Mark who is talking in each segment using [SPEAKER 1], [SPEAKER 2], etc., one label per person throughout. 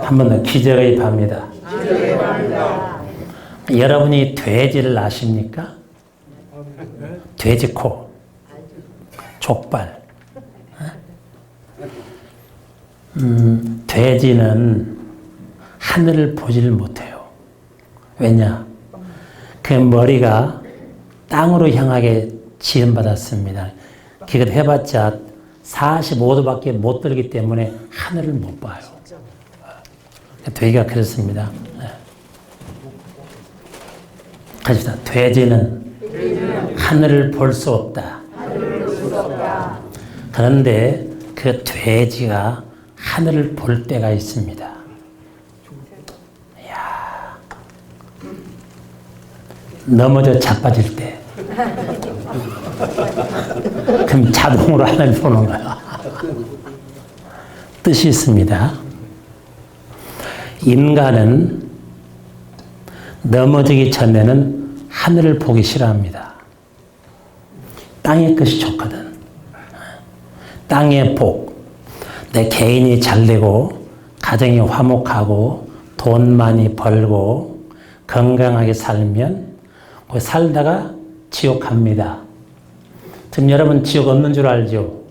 [SPEAKER 1] 한 번 더 기적의 밤이다. 여러분이 돼지를 아십니까? 돼지코, 족발. 돼지는 하늘을 보지를 못해요. 왜냐? 그 머리가 땅으로 향하게 지음받았습니다. 기껏 해봤자 45도밖에 못 들기 때문에 하늘을 못 봐요. 돼지가 그렇습니다. 가십시다. 돼지는 하늘을 볼 수 없다. 그런데 그 돼지가 하늘을 볼 때가 있습니다. 이야. 넘어져 자빠질 때. 그럼 자동으로 하늘 보는 거야. 뜻이 있습니다. 인간은 넘어지기 전에는 하늘을 보기 싫어합니다. 땅의 것이 좋거든. 땅의 복, 내 개인이 잘되고 가정이 화목하고 돈 많이 벌고 건강하게 살면 살다가 지옥 갑니다. 지금 여러분 지옥 없는 줄 알죠?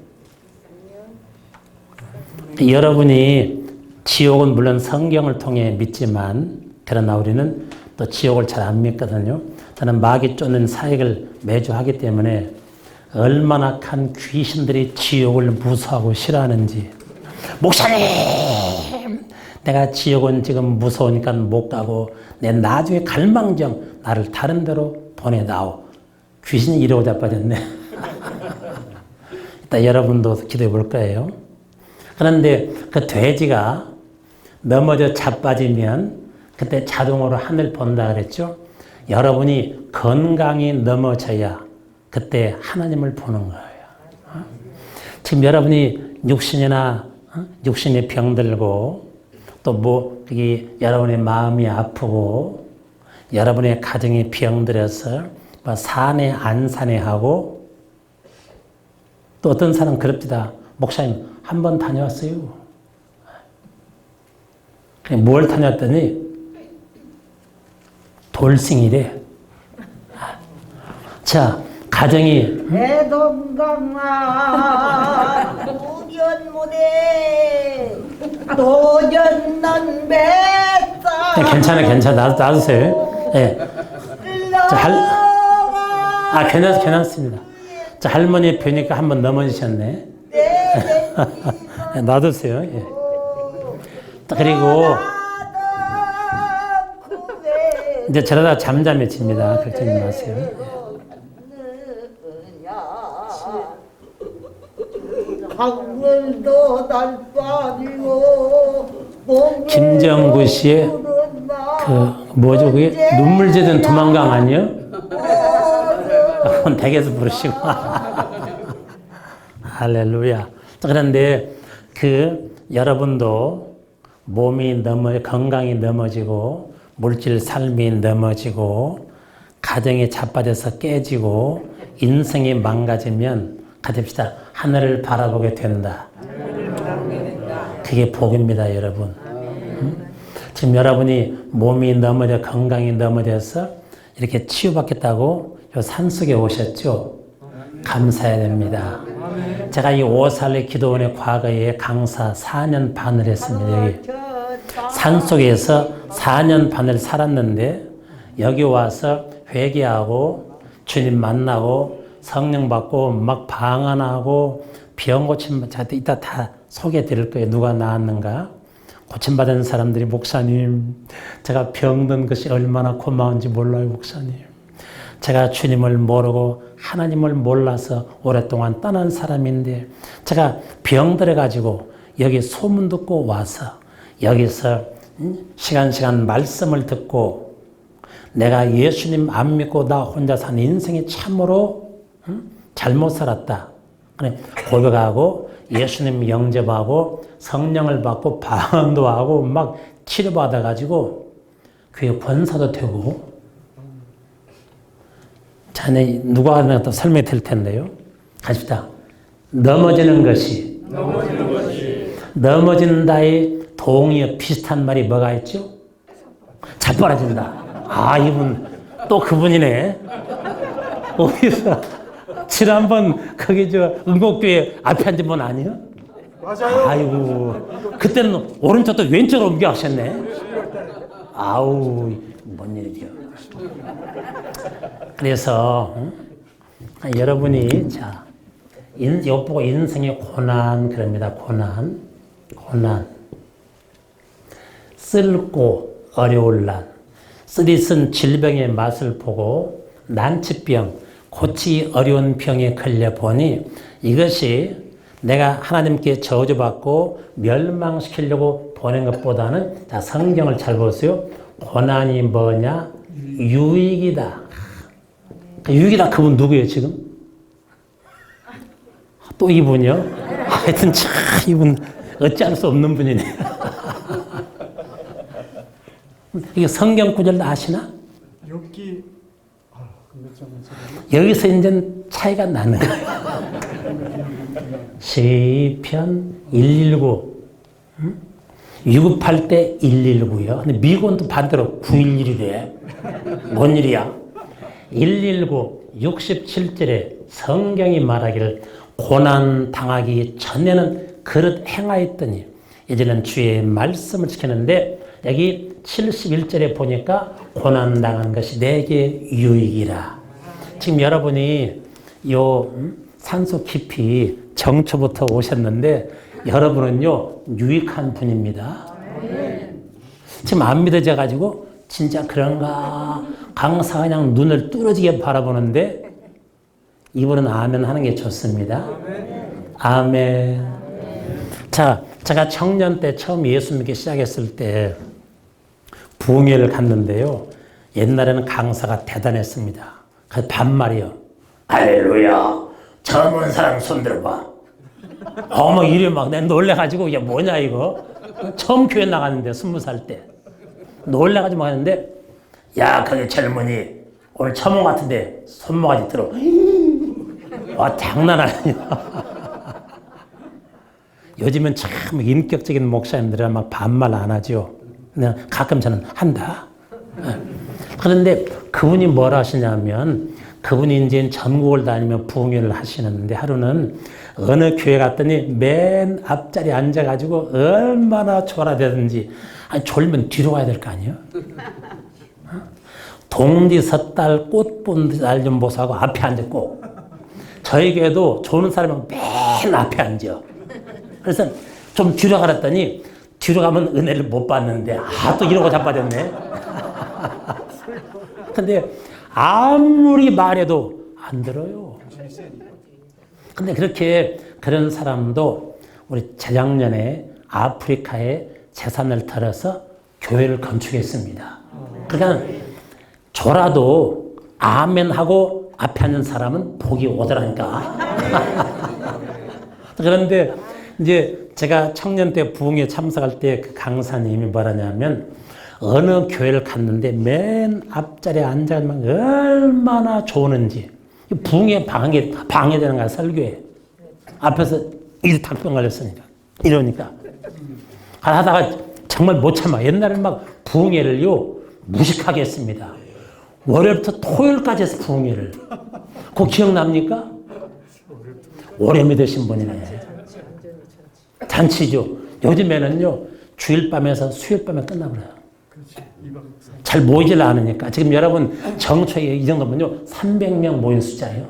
[SPEAKER 1] 여러분이 지옥은 물론 성경을 통해 믿지만 그러나 우리는 또 지옥을 잘 안 믿거든요. 저는 마귀 쫓는 사역을 매주 하기 때문에 얼마나 큰 귀신들이 지옥을 무서워하고 싫어하는지. 목사님! 내가 지옥은 지금 무서우니까 못 가고 내 나중에 갈망정 나를 다른 데로 보내다오. 귀신이 이러고 자빠졌네. 이따 여러분도 기도해 볼 거예요. 그런데 그 돼지가 넘어져 자빠지면 그때 자동으로 하늘 본다 그랬죠. 여러분이 건강히 넘어져야 그때 하나님을 보는 거예요. 지금 여러분이 육신의 병들고 또 여러분의 마음이 아프고 여러분의 가정이 병들어서 사내 안 사내하고 또 어떤 사람 그럽니다. 목사님 한 번 다녀왔어요. 뭘 다녔더니 돌싱이래. 자, 가정이
[SPEAKER 2] 대동강아 우견무대 도전난 뱃살
[SPEAKER 1] 괜찮아. 놔두세요. 예. 자, 괜찮습니다. 자, 할머니 뵈니까 한번 넘어지셨네. 놔두세요. 예. 그리고 이제 저러다 잠잠해집니다. 걱정이 마세요. 김정구 씨의 그게 눈물 젖은 두만강 아니요? 그건 댁에서 부르시고. 할렐루야. 그런데 여러분도 몸이 건강이 넘어지고 물질 삶이 넘어지고 가정이 자빠져서 깨지고 인생이 망가지면 가집시다. 하늘을 바라보게 된다. 그게 복입니다, 여러분. 지금 여러분이 몸이 넘어져 건강이 넘어져서 이렇게 치유받겠다고 요 산속에 오셨죠? 감사해야 됩니다. 제가 이 오살레 기도원의 과거에 강사 4년 반을 했습니다. 여기 산속에서 4년 반을 살았는데 여기 와서 회개하고 주님 만나고 성령 받고 막 방언하고 병 고침 저한테 이따 다 소개해 드릴 거예요. 누가 나았는가? 고침받은 사람들이 목사님 제가 병든 것이 얼마나 고마운지 몰라요. 목사님 제가 주님을 모르고 하나님을 몰라서 오랫동안 떠난 사람인데 제가 병들어가지고 여기 소문 듣고 와서 여기서 시간 말씀을 듣고 내가 예수님 안 믿고 나 혼자 산 인생이 참으로 잘못 살았다. 고백하고 예수님 영접하고 성령을 받고 방언도 하고 막 치료받아가지고 그게 권사도 되고 자네 누가 하나 또 설명해 드릴 텐데요. 가십시다. 넘어지는 것이 넘어진다의 동의어 비슷한 말이 뭐가 있죠? 자빠라진다. 아, 이분 또 그분이네. 어디서 지난번 거기 저 응곡교회 앞에 앉은 분 아니에요?
[SPEAKER 3] 맞아요.
[SPEAKER 1] 아이고, 그때는 오른쪽도 왼쪽으로 옮겨 하셨네. 아우, 뭔 일이죠. 그래서 여러분이 자, 이것 보고 인생의 고난 그럽니다. 고난. 쓸고 어려울 난, 쓰디쓴 질병의 맛을 보고 난치병, 고치기 어려운 병에 걸려보니 이것이 내가 하나님께 저주받고 멸망시키려고 보낸 것보다는 자, 성경을 잘 보세요. 고난이 뭐냐? 유익이다. 유익이다. 그분 누구예요 지금? 또 이분이요? 하여튼 참 이분 어찌할 수 없는 분이네. 이게 성경 구절 아시나?
[SPEAKER 3] 욥기
[SPEAKER 1] 여기서 이제 차이가 나는 거예요. 시편 119 유급할 때 119요. 근데 미국은 또 반대로 911이래. 뭔 일이야? 119 67절에 성경이 말하기를 고난 당하기 전에는 그릇 행하였더니 이제는 주의 말씀을 지키는데 여기 71절에 보니까 고난 당한 것이 내게 유익이라. 지금 여러분이 요 산소 깊이 정초부터 오셨는데 여러분은요 유익한 분입니다. 지금 안 믿어져 가지고 진짜 그런가 강사가 그냥 눈을 뚫어지게 바라보는데 이분은 아멘 하는 게 좋습니다. 아멘. 자, 제가 청년 때 처음 예수 믿기 시작했을 때 부흥회를 갔는데요. 옛날에는 강사가 대단했습니다. 그 반말이요. 할렐루야. 젊은 사람 손 들어봐. 막 이래 막 내가 놀래가지고 이게 뭐냐 이거. 처음 교회 나갔는데 20살 때. 놀래가지고 막 했는데 야 거기 젊은이 오늘 처음 온 것 같은데 손모가지 들어. 와 장난 아니야. 요즘은 참 인격적인 목사님들은 막 반말 안 하죠. 근데 가끔 저는 한다. 그런데 그분이 뭘 하시냐면 그분이 이제 전국을 다니며 부흥회를 하시는데 하루는 어느 교회 갔더니 맨 앞자리에 앉아가지고 얼마나 졸아대든지 아니 졸면 뒤로 가야 될 거 아니에요? 동디 섣달 꽃 본 날 좀 보사하고 앞에 앉았고 저희 교회도 좋은 사람은 맨 앞에 앉아. 그래서 좀 뒤로 가랬더니 뒤로 가면 은혜를 못 받는데 또 이러고 자빠졌네. 근데 아무리 말해도 안 들어요. 근데 그렇게 그런 사람도 우리 재작년에 아프리카에 재산을 털어서 교회를 건축했습니다. 그러니까 졸아도 아멘하고 앞에 앉는 사람은 복이 오더라니까. 그런데 이제 제가 청년 때 부흥회 참석할 때 그 강사님이 뭐라냐면 어느 교회를 갔는데 맨 앞자리에 앉아만 얼마나 좋은지 부흥회 방해되는 거야 설교에. 앞에서 일 탁병 걸렸으니까 이러니까 하다가 정말 못 참아. 옛날에는 막 부흥회를요 무식하게 했습니다. 월요일부터 토요일까지 해서 부흥회를. 그거 기억납니까? 오래 믿으신 분이네. 잔치죠. 요즘에는요 주일 밤에서 수요일 밤에 끝나버려요. 잘 모이질 않으니까. 지금 여러분 정초에 이 정도면요 300명 모인 숫자예요.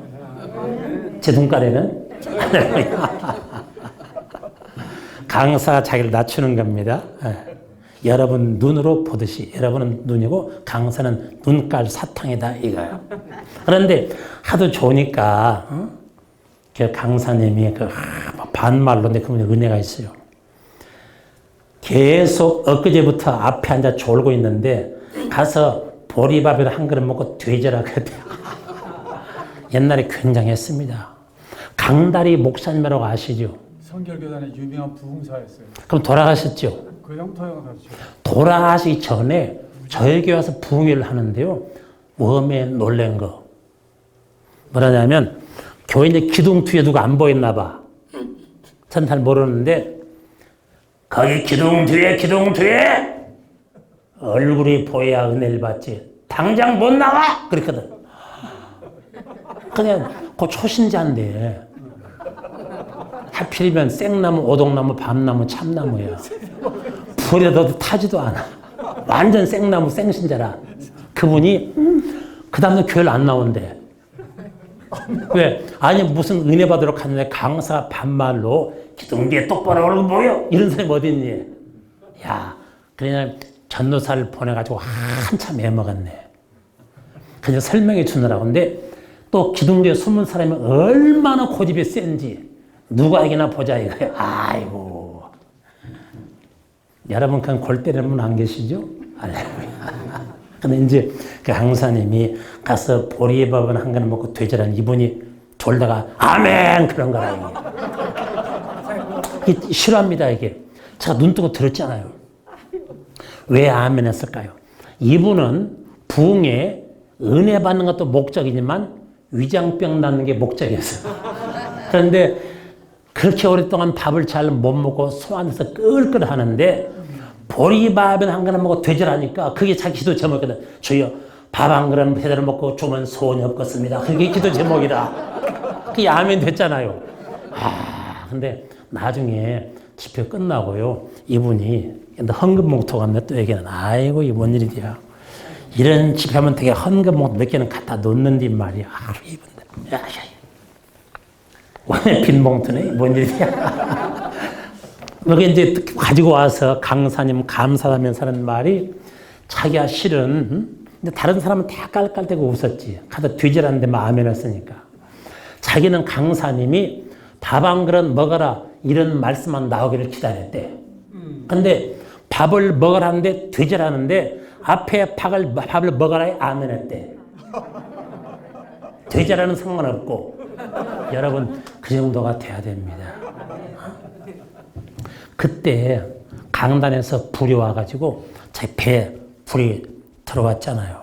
[SPEAKER 1] 제 눈깔에는. 강사가 자기를 낮추는 겁니다. 여러분 눈으로 보듯이 여러분은 눈이고 강사는 눈깔 사탕이다 이거예요. 그런데 하도 좋으니까 그 강사님이 그 반말로인데 그분이 은혜가 있어요. 계속 엊그제부터 앞에 앉아 졸고 있는데 가서 보리밥을 한 그릇 먹고 되져라 그랬대요. 옛날에 굉장했습니다. 강다리 목사님이라고 아시죠?
[SPEAKER 3] 성결교단의 유명한 부흥사였어요.
[SPEAKER 1] 그럼 돌아가셨죠?
[SPEAKER 3] 그 형터형 가르쳐.
[SPEAKER 1] 돌아가시기 전에 저희 교회 와서 부흥회를 하는데요. 웜에 놀란 거. 뭐라냐면 교회 이제 기둥 뒤에 누가 안 보였나 봐. 전 잘 모르는데 거기 기둥 뒤에 얼굴이 보여야 은혜를 받지. 당장 못 나와! 그랬거든. 그냥 그 초신자인데 하필이면 생나무, 오동나무, 밤나무, 참나무야. 불에 넣어도 타지도 않아. 완전 생나무, 생신자라. 그분이 그 다음날 교회를 안 나온대. 왜? 아니 무슨 은혜 받으러 갔는데 강사가 반말로 기둥 뒤에 똑바로 얼굴 보여? 이런 사람이 어딨니? 야, 그냥 전도사를 보내가지고 한참 애먹었네. 그냥 설명해 주느라고. 근데 또 기둥 뒤에 숨은 사람이 얼마나 고집이 센지 누구에게나 보자 이거예요. 아이고. 여러분 그냥 골 때리는 분 안 계시죠? 할렐루야. 근데 이제 그 강사님이 가서 보리밥은 한 그릇 먹고 되자라는 이분이 졸다가 아멘 그런 거라 이게 싫어합니다 이게. 제가 눈 뜨고 들었잖아요. 왜 아멘 했을까요? 이분은 부흥에 은혜 받는 것도 목적이지만 위장병 낫는 게 목적이었어요. 그런데 그렇게 오랫동안 밥을 잘 못 먹고 소 안에서 끌끌 하는데 보리밥은 한 그릇 먹고 되절하니까 그게 자기 기도 제목이거든. 주여 밥 한 그릇 제대로 먹고 죽으면 소원이 없겠습니다. 그게 기도 제목이다. 그게 아멘 됐잖아요. 근데 나중에 집회 끝나고요. 이분이 헌금봉투 갔네 또 얘기는 아이고 이 뭔 일이야. 이런 집회하면 되게 헌금봉투 몇 개는 갖다 놓는데 말이야. 이분들. 왜 빈 봉투네? 뭔 일이야. 여기 이제 가지고 와서 강사님 감사하면서 하는 말이 자기가 실은 근데 다른 사람은 다 깔깔대고 웃었지. 가서 뒤질았는데 아멘 했으니까. 자기는 강사님이 밥 한 그릇 먹어라 이런 말씀만 나오기를 기다렸대. 근데 밥을 먹으라는데 뒤질하는데 앞에 밥을 먹어라 아멘 했대. 뒤질하는 상관없고 여러분 그 정도가 돼야 됩니다. 그때 강단에서 불이 와가지고 제 배에 불이 들어왔잖아요.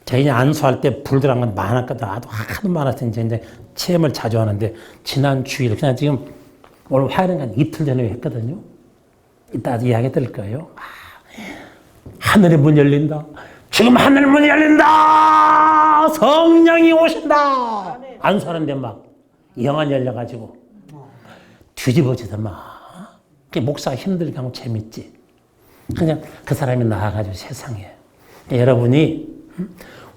[SPEAKER 1] 제가 이제 안수할 때 불 들어간 건 많았거든. 하도 많았을 이제 체험을 자주 하는데 지난 주일 그냥 지금 오늘 화요일은 한 이틀 전에 했거든요. 이따 이야기 들을 거예요. 하늘의 문 열린다. 지금 하늘 문이 열린다. 성령이 오신다. 안수하는데 막 영안 열려가지고 뒤집어지더만. 목사가 힘들게 하면 재밌지. 그냥 그 사람이 나와가지고 세상에. 여러분이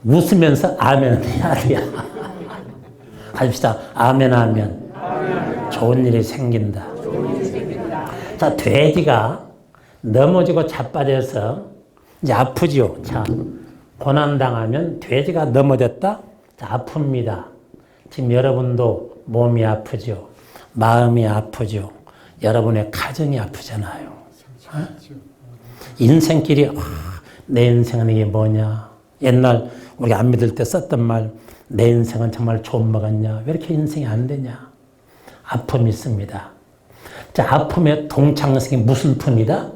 [SPEAKER 1] 웃으면서 아멘 해야 돼요. 합시다. 아멘 하면 좋은 일이 생긴다. 자, 돼지가 넘어지고 자빠져서 이제 아프죠. 자, 고난당하면 돼지가 넘어졌다. 자, 아픕니다. 지금 여러분도 몸이 아프죠. 마음이 아프죠. 여러분의 가정이 아프잖아요. 어? 인생길이 내 인생은 이게 뭐냐. 옛날 우리 안 믿을 때 썼던 말 내 인생은 정말 좋은 먹었냐. 왜 이렇게 인생이 안 되냐. 아픔이 있습니다. 자, 아픔의 동창성이 무슨 품이다?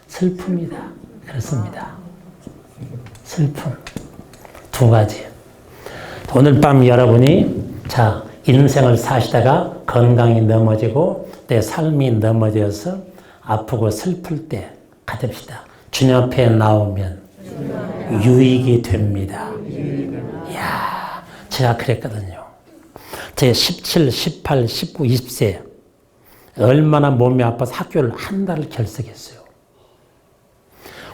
[SPEAKER 1] 슬픔이다. 그렇습니다. 슬픔. 두 가지. 오늘 밤 여러분이 자 인생을 사시다가 건강이 넘어지고 내 삶이 넘어져서 아프고 슬플 때 가집시다. 주님 앞에 나오면 유익이 됩니다. 이야, 제가 그랬거든요. 제 17, 18, 19, 20세 얼마나 몸이 아파서 학교를 한 달을 결석했어요.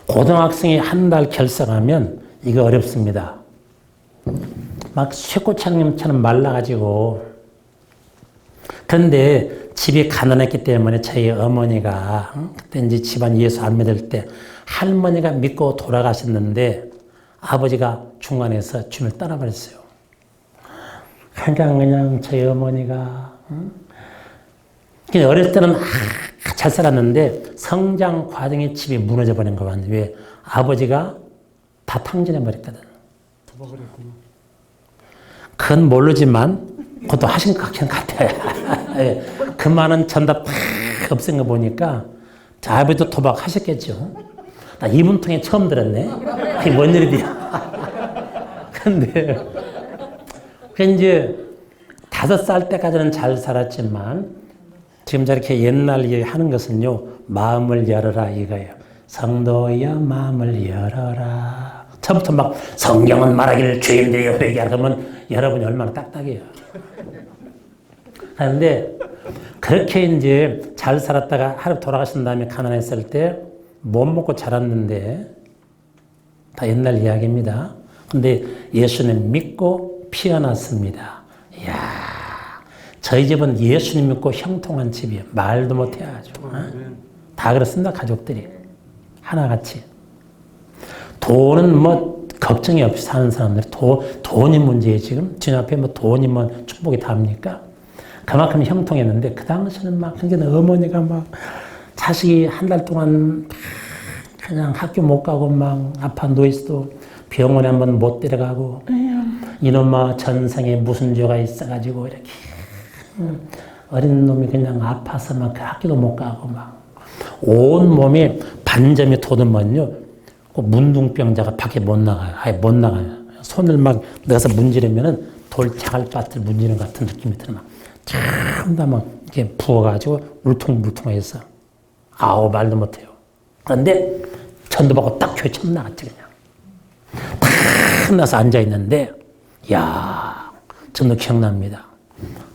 [SPEAKER 1] 고등학생이 한 달 결석하면 이거 어렵습니다. 막 쇠꼬창님처럼 말라가지고. 그런데 집이 가난했기 때문에 저희 어머니가 그때 이제 집안 예수 안 믿을 때 할머니가 믿고 돌아가셨는데 아버지가 중간에서 주님을 떠나버렸어요. 그냥 저희 어머니가 어릴 때는 잘 살았는데 성장 과정에 집이 무너져 버린 거 같은데 왜 아버지가 다 탕진해 버렸거든.
[SPEAKER 3] 도박을 했구나.
[SPEAKER 1] 그건 모르지만 그것도 하신 것 같아요. 그 많은 전답 다 없앤 거 보니까 아버지도 도박 하셨겠죠. 나 이분 통에 처음 들었네. 이게 뭔 일이야. 근데 그 이제 5살 때까지는 잘 살았지만 지금 저렇게 옛날 얘기 하는 것은요, 마음을 열어라 이거예요. 성도여 마음을 열어라. 처음부터 막 성경은 말하기를 죄인들이 회개하라 그러면 여러분이 얼마나 딱딱해요. 그런데 그렇게 이제 잘 살았다가 하루 돌아가신 다음에 가난했을 때 못 먹고 자랐는데 다 옛날 이야기입니다. 근데 예수님 믿고 피어났습니다. 이야, 저희 집은 예수님 믿고 형통한 집이에요. 말도 못해 아주. 다 그렇습니다. 가족들이 하나같이. 돈은 뭐 걱정이 없이 사는 사람들이 돈이 문제예요. 지금 주님 앞에 뭐 돈이면 축복이 답니까? 그만큼 형통했는데 그 당시는 막 그러니까 어머니가 막 자식이 한 달 동안 그냥 학교 못 가고 막 아파 누워있어도 병원에 한번 못 데려가고 이놈아 전생에 무슨 죄가 있어가지고 이렇게 어린 놈이 그냥 아파서 막 그 학교도 못 가고 막 온 몸에 반점이 돋으면요 그 문둥병자가 밖에 못 나가요. 아예 못 나가요. 손을 막 넣어서 문지르면은 돌 자갈밭을 문지르는 같은 느낌이 들어 막 참 다 막 이렇게 부어가지고 울퉁불퉁해서 아우 말도 못해요. 그런데 전도받고 딱 교회 처음 나갔지 그냥. 탁 나서 앉아있는데 야 전도 기억납니다.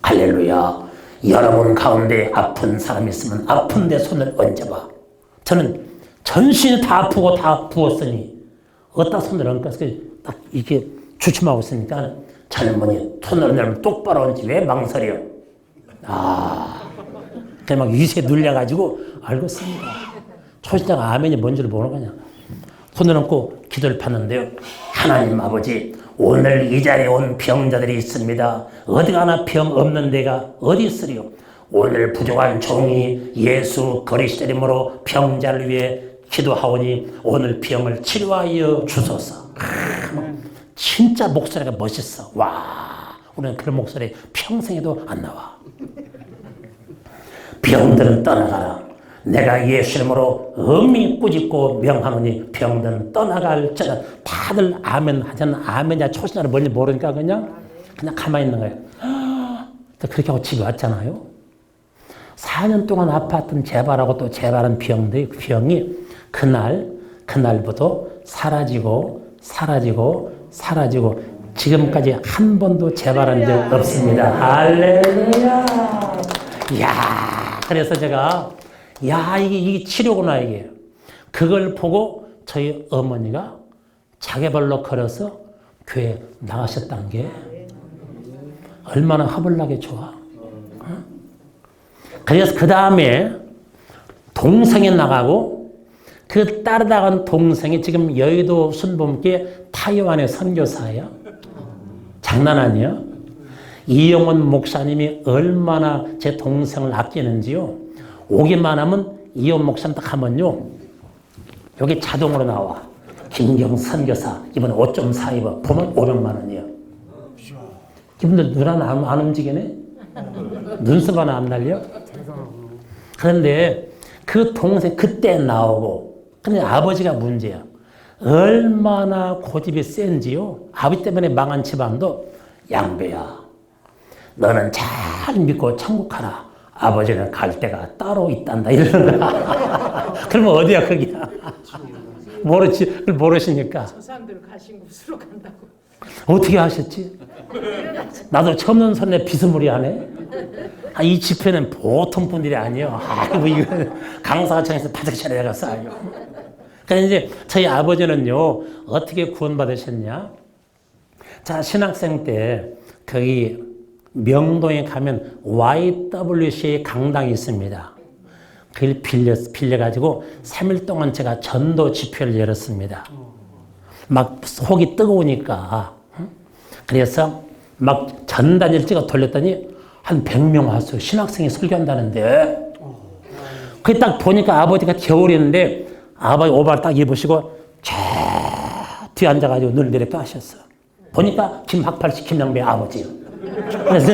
[SPEAKER 1] 할렐루야. 여러분 가운데 아픈 사람이 있으면 아픈 데 손을 얹어봐. 저는 전신이 다 아프고 다 부었으니 어디다 손을 얹어서 딱 이렇게 주춤하고 있으니까 젊은이 손을 얹으면 똑바로 얹지 왜 망설여. 그냥 막 위세 눌려가지고 알고 있습니다. 초신자가 아멘이 뭔지를 모르는 거냐. 손을 얹고 기도를 팠는데요. 하나님 아버지 오늘 이 자리에 온 병자들이 있습니다. 어디 가나 병 없는 데가 어디 있으리요. 오늘 부족한 종이 예수 그리스도 이름으로 병자를 위해 기도하오니 오늘 병을 치료하여 주소서. 진짜 목소리가 멋있어. 와, 우리는 그런 목소리 평생에도 안 나와. 병들은 떠나가라. 내가 예수 이름으로 엄히 꾸짖고 명하노니 병들은 떠나갈지라. 다들 아멘 하잖아. 아멘이야 초신자를 뭔지 모르니까 그냥 가만히 있는 거예요. 그렇게 하고 집에 왔잖아요. 4년 동안 아팠던 재발하고 또 재발한 병들이 그 병이 그날부터 사라지고 지금까지 한 번도 재발한 적 없습니다. 할렐루야. 이야, 그래서 제가 이게 치료구나 이게. 그걸 보고 저희 어머니가 자기 발로 걸어서 교회 나가셨다는 게 얼마나 화불나게 좋아. 그래서 그 다음에 동생이 나가고 그 따라다간 동생이 지금 여의도 순복음교회 타이완의 선교사예요. 장난 아니에요. 이영원 목사님이 얼마나 제 동생을 아끼는지요. 오기만 하면 이영원 목사님 딱 하면요. 여기 자동으로 나와. 김경 선교사 이번에 5.4 입어. 보면 500만 원이에요. 이분들 눈 하나 안 움직이네? 눈썹 하나 안 날려? 그런데 그 동생 그때 나오고 근데 아버지가 문제야. 얼마나 고집이 센지요. 아버지 때문에 망한 집안도 양배야. 너는 잘 믿고 천국 가라. 아버지는 갈 데가 따로 있단다. 이러는 거야. 그러면 어디야 거기야. 모르시니까.
[SPEAKER 2] 저 사람들 가신 곳으로 간다고.
[SPEAKER 1] 어떻게 하셨지? 나도 처음 듣는 소리에 비스무리하네. 이 집회는 보통 분들이 아니에요. 아이고 이거 강사청에서 바닥 차려가서 아요. 그래서 이제 저희 아버지는요 어떻게 구원받으셨냐? 자 신학생 때 거기 명동에 가면 YWCA 강당이 있습니다. 그걸 빌려가지고 3일 동안 제가 전도 집회를 열었습니다. 막 속이 뜨거우니까. 그래서 막 전단지를 찍어 돌렸더니 한 100명 왔어요. 신학생이 설교한다는데. 그게 딱 보니까 아버지가 겨울이었는데 아버지 오발 딱 입으시고 저 뒤에 앉아가지고 눈을 내리게 하셨어. 보니까 김학팔씨 김양배 아버지요. 그래서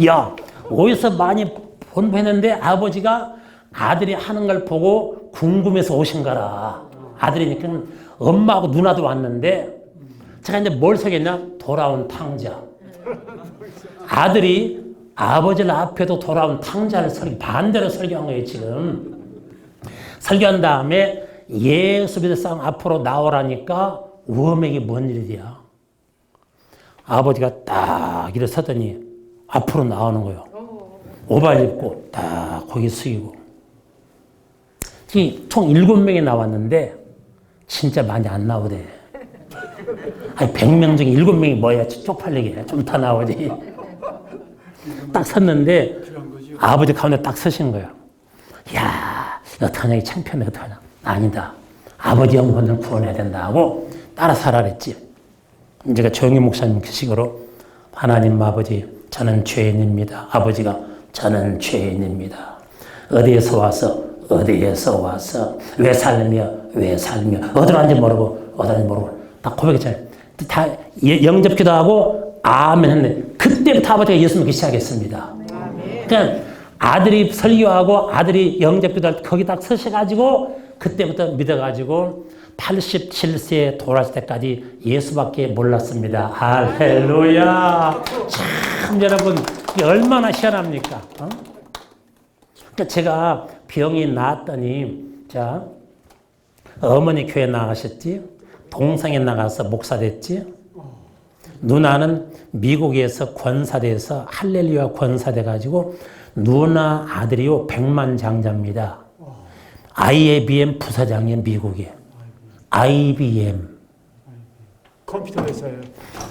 [SPEAKER 1] 야 어디서 많이 본했는데 아버지가 아들이 하는 걸 보고 궁금해서 오신 거라. 아들이니까 엄마하고 누나도 왔는데 제가 이제 뭘 소개했냐? 돌아온 탕자. 아들이 아버지를 앞에도 돌아온 탕자를 반대로 설교한 거예요, 지금. 설교한 다음에 예수 믿을 사람 앞으로 나오라니까 우엄에게 뭔 일이야. 아버지가 딱 일어서더니 앞으로 나오는 거예요. 오발 입고 딱 거기 숙이고. 총 7명이 나왔는데 진짜 많이 안 나오대. 아니 100명 중에 7명이 뭐야 쪽팔리게 좀 더 나오지. 딱 섰는데 아버지 가운데 딱 서신 거예요. 야, 어떡하냐, 창피하네, 어떡하냐. 아니다. 아버지 영혼을 구원해야 된다 하고 따라 살아 그랬지. 제가 조영희 목사님 그 식으로 하나님 아버지, 저는 죄인입니다. 아버지가 저는 죄인입니다. 어디에서 와서 왜 살며 어디로 왔는지 모르고 다 고백했잖아요. 다 영접기도 하고 아멘 했네. 그때부터 아버지가 예수 믿기 시작했습니다. 그러니까 아들이 설교하고 아들이 영접기도 할 때 거기 딱 서셔가지고 그때부터 믿어가지고 87세에 돌아갈 때까지 예수밖에 몰랐습니다. 할렐루야. 참 여러분 이게 얼마나 희한합니까? 그러니까 제가 병이 나았더니 자 어머니 교회 나가셨지, 동성에 나가서 목사 됐지, 누나는 미국에서 권사돼서 할렐루야 권사돼 가지고 누나 아들이요 백만장자입니다. IBM 부사장이에요, 미국에. IBM.
[SPEAKER 3] 컴퓨터 회사예요.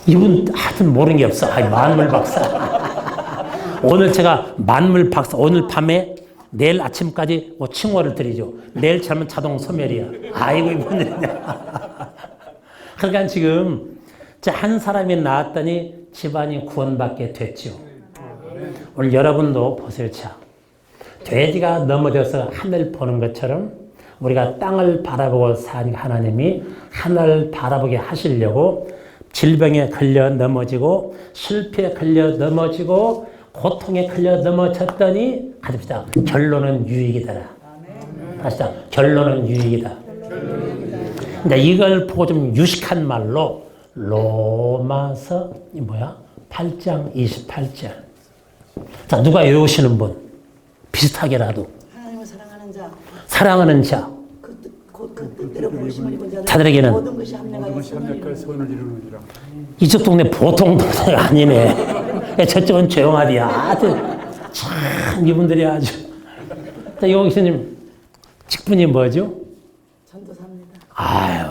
[SPEAKER 1] 이분 하여튼 모르는 게 없어. 만물 박사. 오늘 제가 만물 박사, 오늘 밤에 내일 아침까지 뭐 칭호를 드리죠. 내일 잘못 자동 소멸이야. 아이고 이분들이냐. 그러니까 지금 한 사람이 나왔더니 집안이 구원받게 됐죠. 오늘 여러분도 보세요. 자, 돼지가 넘어져서 하늘 보는 것처럼 우리가 땅을 바라보고 사는 하나님이 하늘을 바라보게 하시려고 질병에 걸려 넘어지고 실패에 걸려 넘어지고 고통에 걸려 넘어졌더니 가집시다. 결론은 유익이더라. 가시다. 결론은 유익이다. 근데 이걸 보고 좀 유식한 말로 로마서 8장 28절. 자, 누가 외우시는 분? 비슷하게라도.
[SPEAKER 4] 하나님을 사랑하는 자.
[SPEAKER 1] 사랑하는 자.
[SPEAKER 4] 그 뜻대로 부르심을 입은
[SPEAKER 1] 자들에게는
[SPEAKER 4] 모든 것이 합력하여
[SPEAKER 3] 선을 이루느니라.
[SPEAKER 1] 이쪽 동네 보통 동네가 아니네. 저쪽은 조용하디야. 하여튼 참 이분들이 아주. 자, 여기서님 직분이 뭐죠?
[SPEAKER 4] 전도사입니다.
[SPEAKER 1] 아유,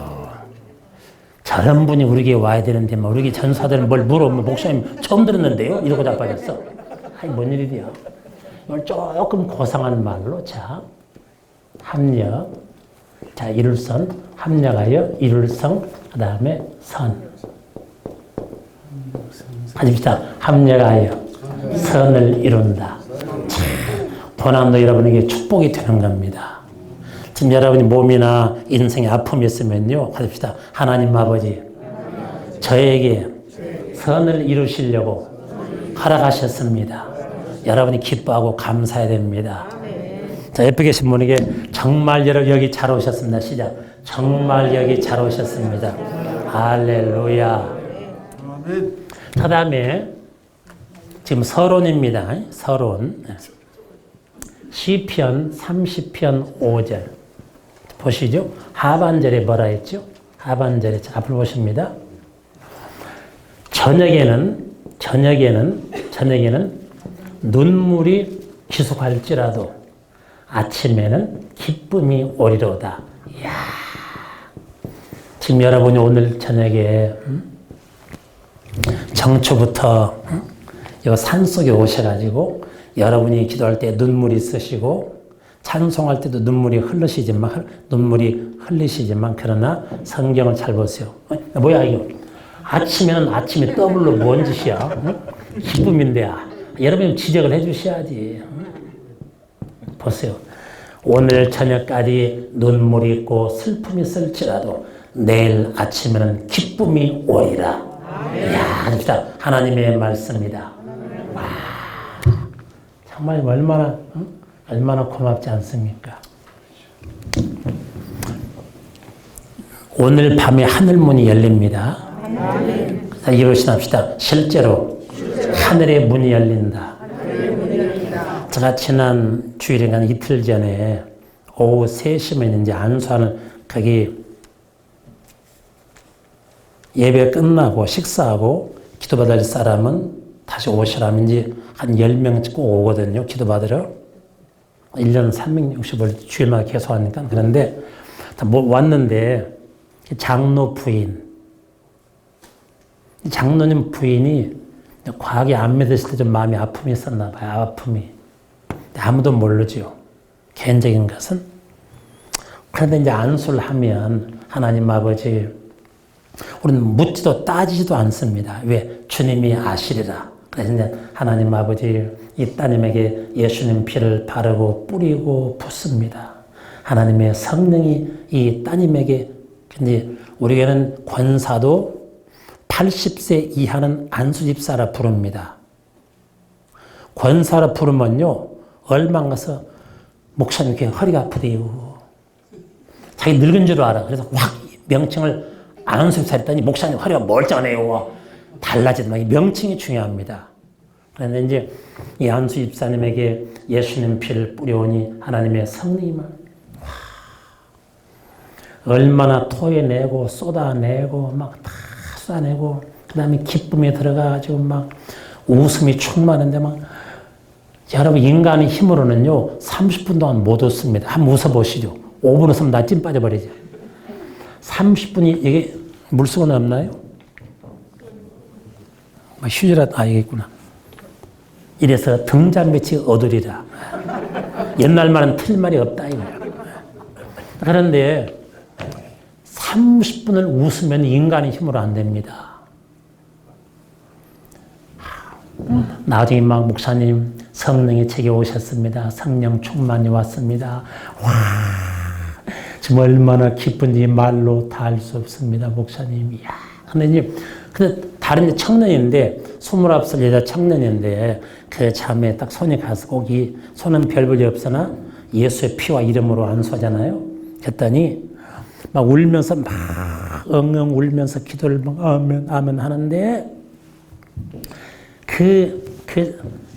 [SPEAKER 1] 저런 분이 우리 교회 와야 되는데 우리 교회 전사들은 뭘 물어보면 목사님 처음 들었는데요? 이러고 자빠졌어. 아니 뭔 일이야. 이걸 조금 고상한 말로 자 합력, 자 이룰선, 합력하여 이룰성, 그 다음에 선. 가집시다. 합력하여 선을 이룬다. 참, 고난도 여러분에게 축복이 되는 겁니다. 지금 여러분이 몸이나 인생에 아픔이 있으면요, 가집시다. 하나님 아버지, 저에게 선을 이루시려고 허락하셨습니다. 여러분이 기뻐하고 감사해야 됩니다. 자, 옆에 계신 분에게 정말 여러분 여기 잘 오셨습니다. 시작. 정말 여기 잘 오셨습니다. 할렐루야.
[SPEAKER 3] 아멘.
[SPEAKER 1] 그 다음에 지금 서론입니다. 서론. 시편 30편 5절. 보시죠. 하반절에 뭐라 했죠? 하반절에 앞을 보십니다. 저녁에는 눈물이 지속할지라도 아침에는 기쁨이 오리로다. 이야. 지금 여러분이 오늘 저녁에 정초부터 이 산속에 오셔가지고 여러분이 기도할 때 눈물이 있으시고 찬송할 때도 눈물이 흘리시지만 그러나 성경을 잘 보세요. 뭐야 이거? 아침에는 아침에 더블로 뭔 짓이야? 기쁨인데 여러분이 지적을 해주셔야지. 보세요. 오늘 저녁까지 눈물이 있고 슬픔이 있을지라도 내일 아침에는 기쁨이 오리라. 이야, 진짜 하나님의 말씀입니다. 와, 정말 얼마나 고맙지 않습니까? 오늘 밤에 하늘문이 열립니다. 자, 이러시합시다. 실제로 하늘의 문이 열린다. 제가 지난 주일인가 이틀 전에 오후 3시면 이제 안수하는 거기 예배 끝나고 식사하고 기도받을 사람은 다시 오시라면 이제 한 10명 꼭 오거든요. 기도받으러. 1년 360을 주일마다 계속 하니까. 그런데 왔는데 장로 부인, 장로님 부인이 과하게 안 믿으실 때 좀 마음이 아픔이 있었나 봐요. 아픔이. 아무도 모르죠. 개인적인 것은. 그런데 이제 안수를 하면 하나님 아버지, 우리는 묻지도 따지지도 않습니다. 왜? 주님이 아시리라. 그래서 이제 하나님 아버지, 이 따님에게 예수님 피를 바르고 뿌리고 붓습니다. 하나님의 성령이 이 따님에게, 근데 우리에게는 권사도 80세 이하는 안수집사라 부릅니다. 권사라 부르면요, 얼마 가서 목사님 이렇게 허리가 아프대요. 자기 늙은 줄 알아. 그래서 확 명칭을 안수집사 했더니 목사님 허리가 멀쩡하네요. 달라지더만. 명칭이 중요합니다. 그런데 이제 이 안수집사님에게 예수님 피를 뿌려오니 하나님의 성령이 얼마나 토해내고 쏟아내고 막 다 쏟아내고 그 다음에 기쁨에 들어가가지고 막 웃음이 충만한데 막 여러분 인간의 힘으로는요 30분 동안 못 웃습니다. 한번 웃어보시죠. 5분 웃으면 나 찐 빠져버리죠. 30분이 이게 물수건 없나요? 휴지라 이게 있구나. 이래서 등잔빛이 어두리라. 옛날만은 틀 말이 없다 이거야. 그런데 30분을 웃으면 인간의 힘으로 안 됩니다. 나중에 막 목사님 성령이 제게 오셨습니다. 성령 충만이 왔습니다. 와, 지금 얼마나 기쁜지 말로 다 알 수 없습니다. 목사님. 이야. 근데 다른 청년인데 29살 여자 청년인데 그 자매에 딱 손이 가서 거기 손은 별 볼일 없으나 예수의 피와 이름으로 안수하잖아요. 그랬더니 막 울면서 막 엉엉 울면서 기도를 막 아멘 아멘 하는데 그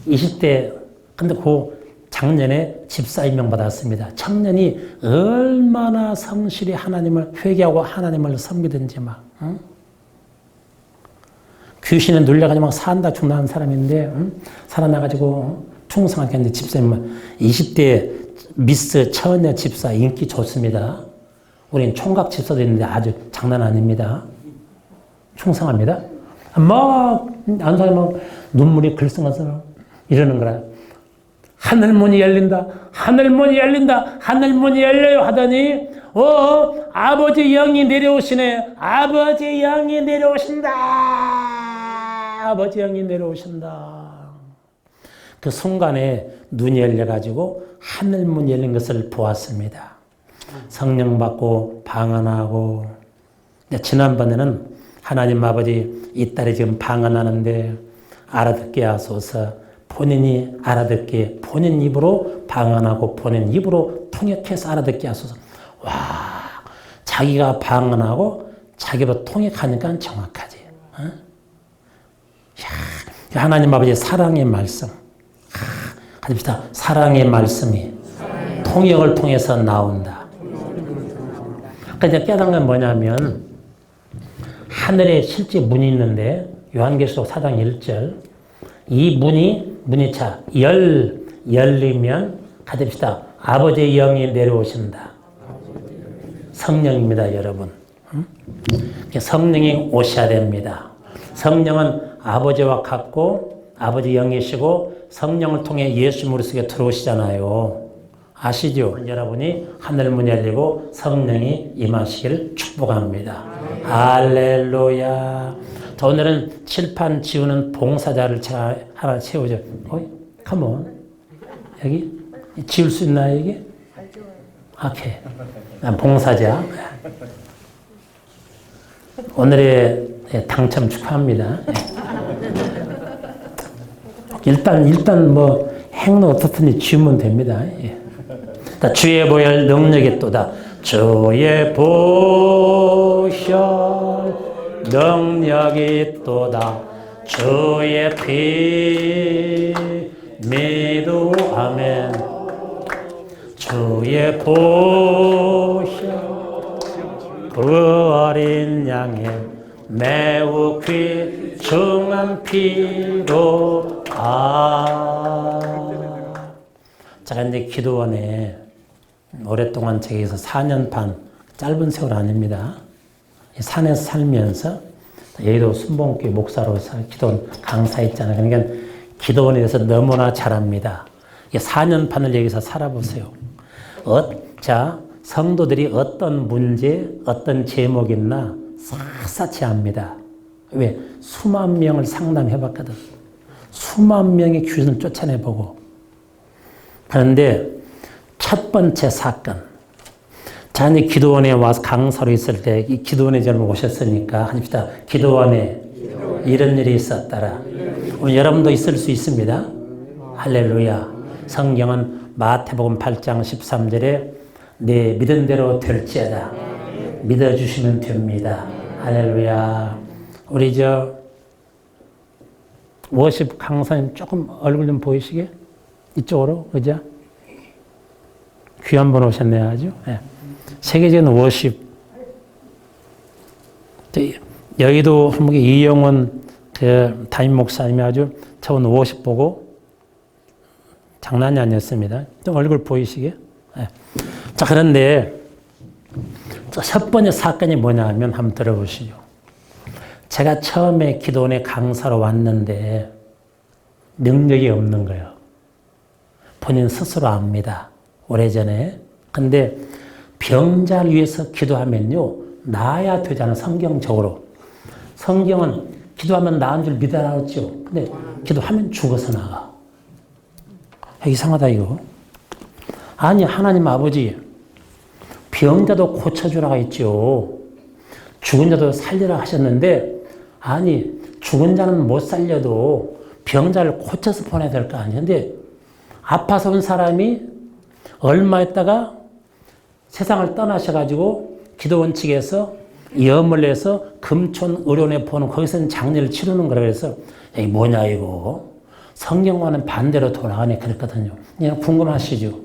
[SPEAKER 1] 20대 근데 그 작년에 집사 임명 받았습니다. 청년이 얼마나 성실히 하나님을 회개하고 하나님을 섬기든지 막 응? 귀신에 눌려가지고 막 산다 죽나 한 사람인데 응? 살아나가지고 충성하게 했는데 집사님 20대 미스 처녀 집사 인기 좋습니다. 우린 총각 집사도 있는데 아주 장난 아닙니다. 충성합니다. 막 안사에 막 눈물이 글썽글썽 이러는 거라. 하늘문이 열린다. 하늘문이 열린다. 하늘문이 열려요 하더니 아버지 영이 내려오시네. 아버지 영이 내려오신다. 아버지 영이 내려오신다. 그 순간에 눈이 열려가지고 하늘문이 열린 것을 보았습니다. 성령 받고 방언하고. 지난번에는 하나님 아버지 이 딸이 지금 방언하는데 알아듣게 하소서. 본인이 알아듣게 본인 입으로 방언하고 본인 입으로 통역해서 알아듣게 하소서. 와, 자기가 방언하고 자기로 통역하니까 정확하지. 어? 야, 하나님 아버지 사랑의 말씀. 가집시다. 사랑의 말씀이 통역을 통해서 나온다. 그러니까 깨달은 건 뭐냐면 하늘에 실제 문이 있는데 요한계시록 4장 1절 이 문이 열리면 가집시다. 아버지의 영이 내려오신다. 성령입니다, 여러분. 성령이 오셔야 됩니다. 성령은 아버지와 같고 아버지 영이시고 성령을 통해 예수 머릿속에 들어오시잖아요. 아시죠? 여러분이 하늘문이 열리고 성령이 임하시기를 축복합니다. 할렐루야. 자, 오늘은 칠판 지우는 봉사자를 제가 하나 세우죠. 컴온. 여기 지울 수 있나요, 여기? 오케이. 봉사자. 오늘의 당첨 축하합니다. 일단 뭐 행로 어떻든지 지우면 됩니다. 주의 보혈 능력이 또다. 주의 보혈 능력이 또다. 주의 피 믿어 아멘. 주의 보혈 그 어린 양의 매우 귀중한 피로 제가 이제 기도원에 오랫동안 저기서 4년 반 짧은 세월 아닙니다. 산에서 살면서 여의도 순복음교회 목사로서 기도원 강사했잖아요. 그러니까 기도원에 대해서 너무나 잘 압니다. 4년 반을 여기서 살아보세요. 자, 성도들이 어떤 문제, 어떤 제목이 있나 샅샅이 압니다. 왜? 수만 명을 상담해봤거든. 수만 명의 귀신을 쫓아내보고. 그런데 첫 번째 사건. 자, 이제 기도원에 와서 강사로 있을 때 이 기도원에 저를 오셨으니까 합시다. 기도원에 이런 일이 있었더라. 오늘 여러분도 있을 수 있습니다. 할렐루야. 성경은 마태복음 8장 13절에 내 믿은 대로 될지어다. 믿어주시면 됩니다. 할렐루야. 우리 워십 강사님 조금 얼굴 좀 보이시게? 이쪽으로, 그죠? 귀 한 번 오셨네요, 아주. 네. 세계적인 워십. 여기도 한국의 이영원 담임 목사님이 아주 저번 워십 보고 장난이 아니었습니다. 좀 얼굴 보이시게? 네. 자, 그런데 첫 번째 사건이 뭐냐 하면 한번 들어보시죠. 제가 처음에 기도원에 강사로 왔는데 능력이 없는 거예요. 본인 스스로 압니다. 오래전에. 근데 병자를 위해서 기도하면요. 나아야 되잖아요. 성경적으로. 성경은 기도하면 나은 줄 믿어라 했죠. 근데 기도하면 죽어서 나가. 이상하다 이거. 아니 하나님 아버지 병자도 고쳐주라 했죠. 죽은 자도 살리라 하셨는데 아니 죽은 자는 못 살려도 병자를 고쳐서 보내야 될 거 아니에요. 근데 아파서 온 사람이 얼마 있다가 세상을 떠나셔가지고 기도원 측에서 염을 내서 금촌 의료원에 보는 거기서 장례를 치르는 거라 그래서 이게 뭐냐 이거 성경과는 반대로 돌아가네 그랬거든요. 그냥 궁금하시죠?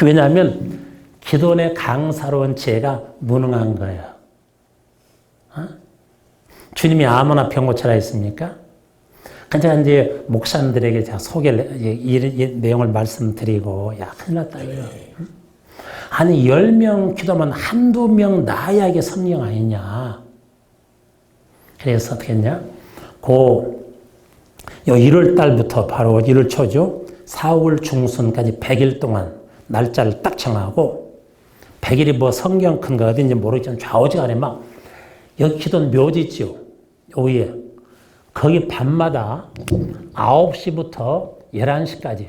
[SPEAKER 1] 왜냐하면 기도원의 강사로 온 제가 무능한 거예요. 주님이 아무나 병 고쳐라 했습니까? 제가 이제 목사님들에게 제가 소개를, 이 내용을 말씀드리고, 야, 큰일 났다, 이거. 아니, 10명 기도하면 한두 명 나아야 이게 성령 아니냐. 그래서 어떻게 했냐? 요 1월 달부터 바로 1월 초죠. 4월 중순까지 100일 동안 날짜를 딱 정하고, 100일이 뭐 성경 큰 거 어딘지 모르겠지만 좌우지간에 막, 여기 기도는 묘지 있죠. 오후에. 거기 밤마다 9시부터 11시까지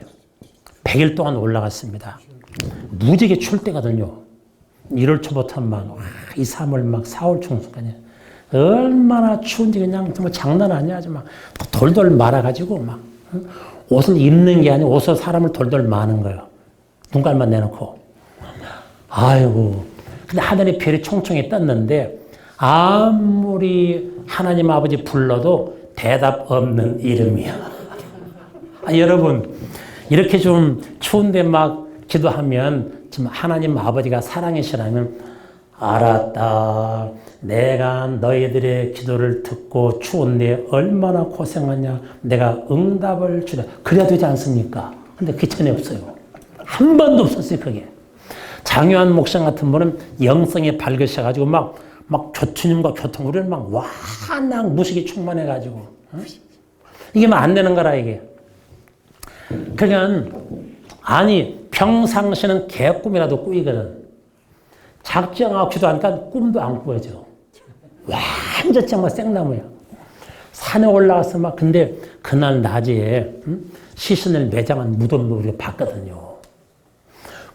[SPEAKER 1] 100일 동안 올라갔습니다. 무지개 출 때거든요. 1월 초부터 막 2, 3월 막 4월 중순까지 얼마나 추운지 그냥 정말 장난 아니야. 아주 막 돌돌 말아가지고 막 옷을 입는 게 아니고 옷을 사람을 돌돌 마는 거예요. 눈깔만 내놓고. 아이고. 근데 하늘에 별이 총총히 떴는데 아무리 하나님 아버지 불러도 대답 없는 이름이야. 여러분, 이렇게 좀 추운데 막 기도하면 지금 하나님 아버지가 사랑이시라면 알았다. 내가 너희들의 기도를 듣고 추운데 얼마나 고생하냐. 내가 응답을 주라. 그래야 되지 않습니까? 근데 그 전에 없어요. 한 번도 없었어요, 그게. 장요한 목사 같은 분은 영성이 밝으셔가지고 막 교수님과 교통, 우리는 막 와낙 무식이 충만해가지고. 어? 이게 막 안 되는 거라, 이게. 그러니까, 아니, 평상시는 개꿈이라도 꾸이거든. 작정하고 기도하니까 꿈도 안 꾸어져. 완전 정말 생나무야. 산에 올라가서 막, 근데 그날 낮에, 시신을 매장한 무덤도 우리가 봤거든요.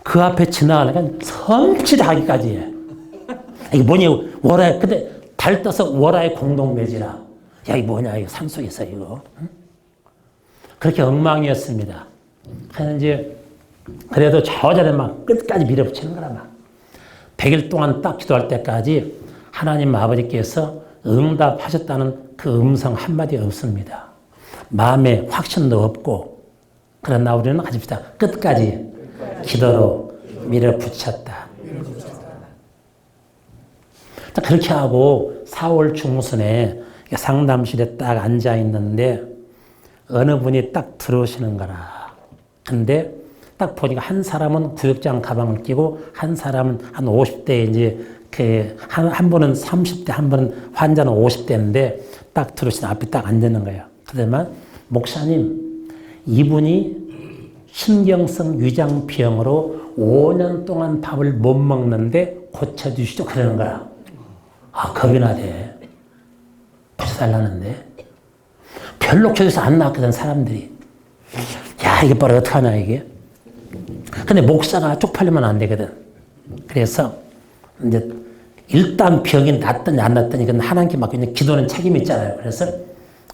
[SPEAKER 1] 그 앞에 지나가니까 섬찟하기까지 해. 이게 뭐냐, 월화에, 근데 달 떠서 월화의 공동묘지라. 야, 이게 뭐냐, 이거 산속에서 이거. 응? 그렇게 엉망이었습니다. 그래서 이제, 그래도 저자를 막 끝까지 밀어붙이는 거라, 막. 100일 동안 딱 기도할 때까지 하나님 아버지께서 응답하셨다는 그 음성 한마디 없습니다. 마음에 확신도 없고, 그러나 우리는 가집시다. 끝까지 기도로 밀어붙였다. 그렇게 하고 4월 중순에 상담실에 딱 앉아 있는데 어느 분이 딱 들어오시는 거라. 근데 딱 보니까 한 사람은 구역장 가방을 끼고 한 사람은 한 50대 이제 한 분은 30대 한 분은 환자는 50대인데 딱 들어오시는 앞에 딱 앉는 거예요. 그러면 목사님 이분이 신경성 위장병으로 5년 동안 밥을 못 먹는데 고쳐주시죠. 그러는 거야. 아, 겁이 나대. 고쳐달라는데. 별로 교회에서 안 나왔거든, 사람들이. 야, 이게 바로 어떡하냐, 이게. 근데 목사가 쪽팔리면 안 되거든. 그래서 이제 일단 병이 낫더니 안 낫더니 그건 하나님께 맡겨 있는 기도는 책임이 있잖아요. 그래서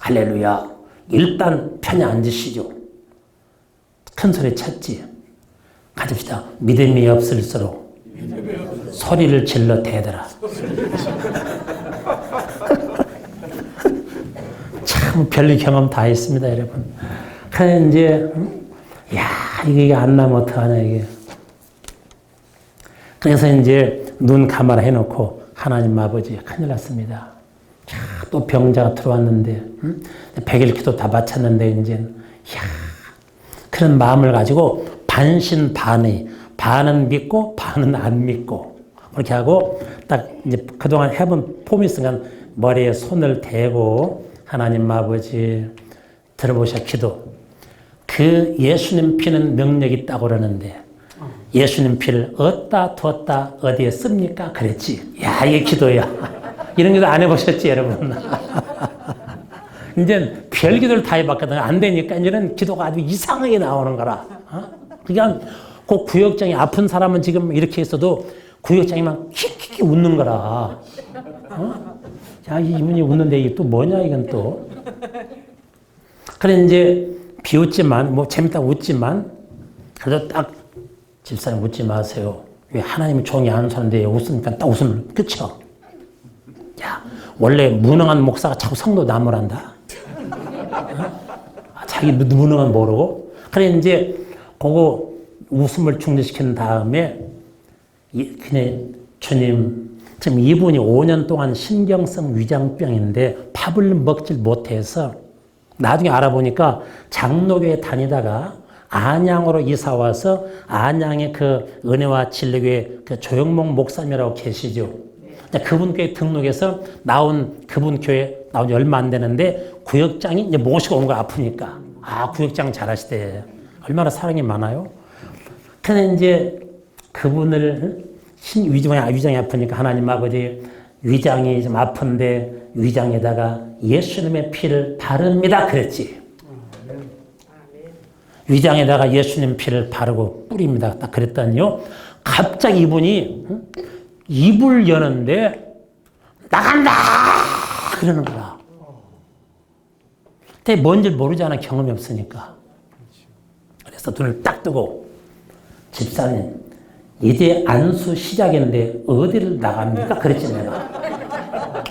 [SPEAKER 1] 할렐루야. 일단 편히 앉으시죠. 큰 소리 쳤지. 가집시다. 믿음이 없을수록 소리를 질러 대더라. 참 별일 경험 다 했습니다, 여러분. 그래 이제 야 이게 안 나면 어떡하냐 이게. 그래서 이제 눈 감아라 해놓고 하나님 아버지 큰일 났습니다. 또 병자가 들어왔는데 100일 기도 다 바쳤는데 이제 야 그런 마음을 가지고 반신반의 반은 믿고 반은 안 믿고 그렇게 하고 딱 이제 그동안 해본 폼이 있으니까 머리에 손을 대고 하나님 아버지 들어보셔 기도. 그 예수님 피는 능력이 있다고 그러는데 예수님 피를 어디다 뒀다 어디에 씁니까? 그랬지. 야 이게 기도야. 이런 기도 안 해보셨지 여러분? 이제 별 기도를 다 해봤거든. 안 되니까 이제는 기도가 아주 이상하게 나오는 거라. 그러니까 그 구역장이 아픈 사람은 지금 이렇게 있어도 구역장이 막 킥킥 웃는 거라. 야, 이분이 웃는데 이게 또 뭐냐 이건 또. 그래 이제 비웃지만 뭐 재밌다고 웃지만 그래도 딱 집사님 웃지 마세요. 왜 하나님이 종이 안 사는데 웃으니까 딱 웃으면 그쵸? 야 원래 무능한 목사가 자꾸 성도 나무란다. 자기 무능한 모르고. 그래 이제 그거 웃음을 중지시킨 다음에 그냥 주님 지금 이분이 5년 동안 신경성 위장병인데 밥을 먹질 못해서 나중에 알아보니까 장로교에 다니다가 안양으로 이사 와서 안양의 그 은혜와 진리교회 그 조영목 목사님이라고 계시죠. 그분 교회 등록해서 나온 그분 교회 나온 지 얼마 안 되는데 구역장이 이제 모시고 온 거야 아프니까. 아 구역장 잘하시대. 얼마나 사랑이 많아요. 근데 이제 그분을 위장이 아프니까 하나님 아버지 위장이 좀 아픈데 위장에다가 예수님의 피를 바릅니다. 그랬지. 위장에다가 예수님 피를 바르고 뿌립니다. 딱 그랬더니요. 갑자기 이분이 입을 여는데 나간다! 그러는 거야. 근데 뭔지 모르잖아. 경험이 없으니까. 그래서 눈을 딱 뜨고 집사님 이제 안수 시작인데 어디를 나갑니까? 그랬지 내가.